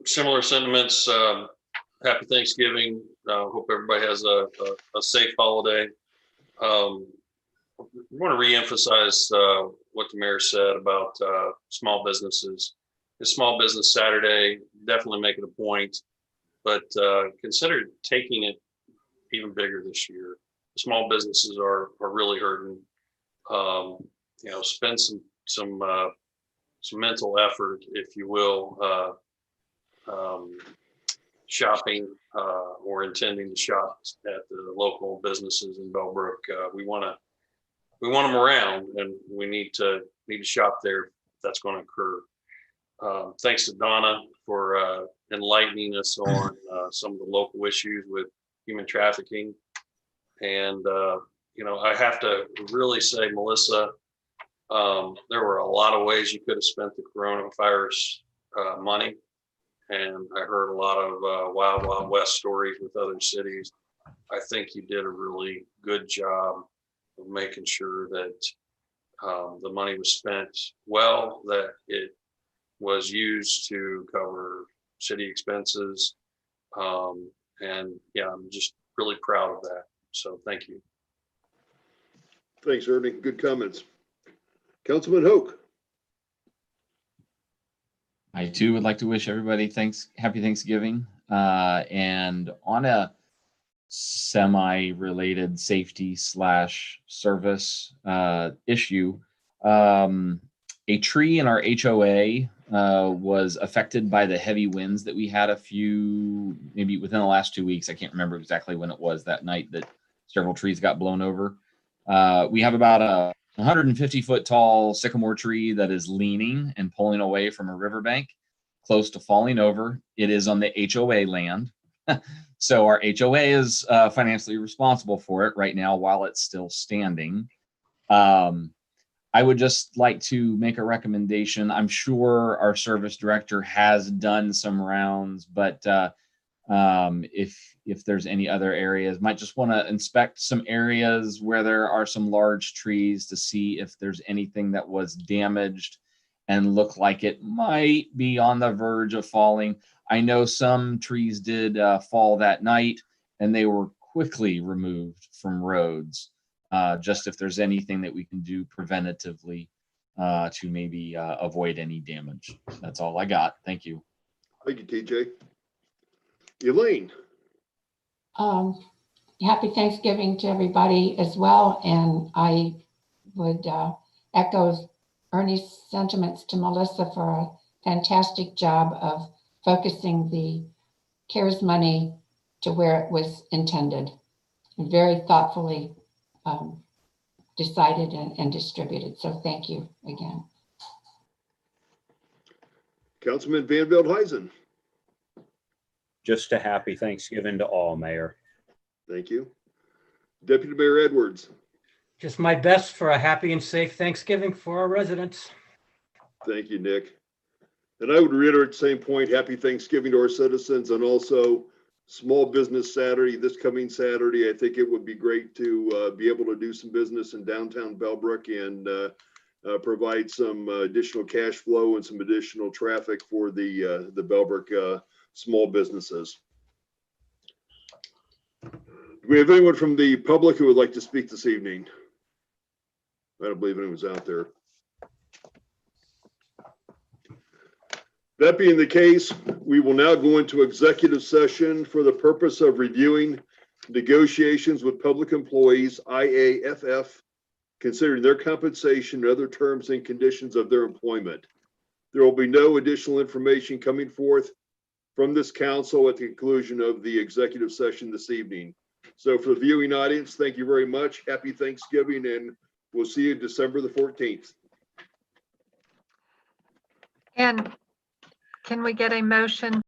Similar sentiments. Happy Thanksgiving. Hope everybody has a safe holiday. I want to reemphasize what the mayor said about small businesses. It's Small Business Saturday. Definitely make it a point, but consider taking it even bigger this year. Small businesses are really hurting. Spend some mental effort, if you will, shopping or intending to shop at the local businesses in Bellbrook. We want them around, and we need to shop there if that's going to occur. Thanks to Donna for enlightening us on some of the local issues with human trafficking. And, I have to really say, Melissa, there were a lot of ways you could have spent the coronavirus money. And I heard a lot of Wild Wild West stories with other cities. I think you did a really good job of making sure that the money was spent well, that it was used to cover city expenses. And yeah, I'm just really proud of that. So thank you. Thanks, Ernie. Good comments. Councilman Hoke. I too would like to wish everybody happy Thanksgiving. And on a semi-related safety / service issue, a tree in our HOA was affected by the heavy winds that we had maybe within the last 2 weeks. I can't remember exactly when it was that night that several trees got blown over. We have about a 150-foot tall sycamore tree that is leaning and pulling away from a riverbank, close to falling over. It is on the HOA land. So our HOA is financially responsible for it right now while it's still standing. I would just like to make a recommendation. I'm sure our service director has done some rounds, but if there's any other areas, might just want to inspect some areas where there are some large trees to see if there's anything that was damaged and look like it might be on the verge of falling. I know some trees did fall that night, and they were quickly removed from roads. Just if there's anything that we can do preventatively to maybe avoid any damage. That's all I got. Thank you. Thank you, TJ. Elaine. Happy Thanksgiving to everybody as well. And I would echo Ernie's sentiments to Melissa for a fantastic job of focusing the CARES money to where it was intended, and very thoughtfully decided and distributed. So thank you again. Councilman Van Veldhuizen. Just a happy Thanksgiving to all, Mayor. Thank you. Deputy Mayor Edwards. Just my best for a happy and safe Thanksgiving for our residents. Thank you, Nick. And I would reiterate the same point. Happy Thanksgiving to our citizens, and also Small Business Saturday, this coming Saturday. I think it would be great to be able to do some business in downtown Bellbrook and provide some additional cash flow and some additional traffic for the Bellbrook small businesses. Do we have anyone from the public who would like to speak this evening? I don't believe anyone's out there. That being the case, we will now go into executive session for the purpose of reviewing negotiations with public employees, IAFF, considering their compensation and other terms and conditions of their employment. There will be no additional information coming forth from this council at the conclusion of the executive session this evening. So for the viewing audience, thank you very much. Happy Thanksgiving, and we'll see you December the 14th. And can we get a motion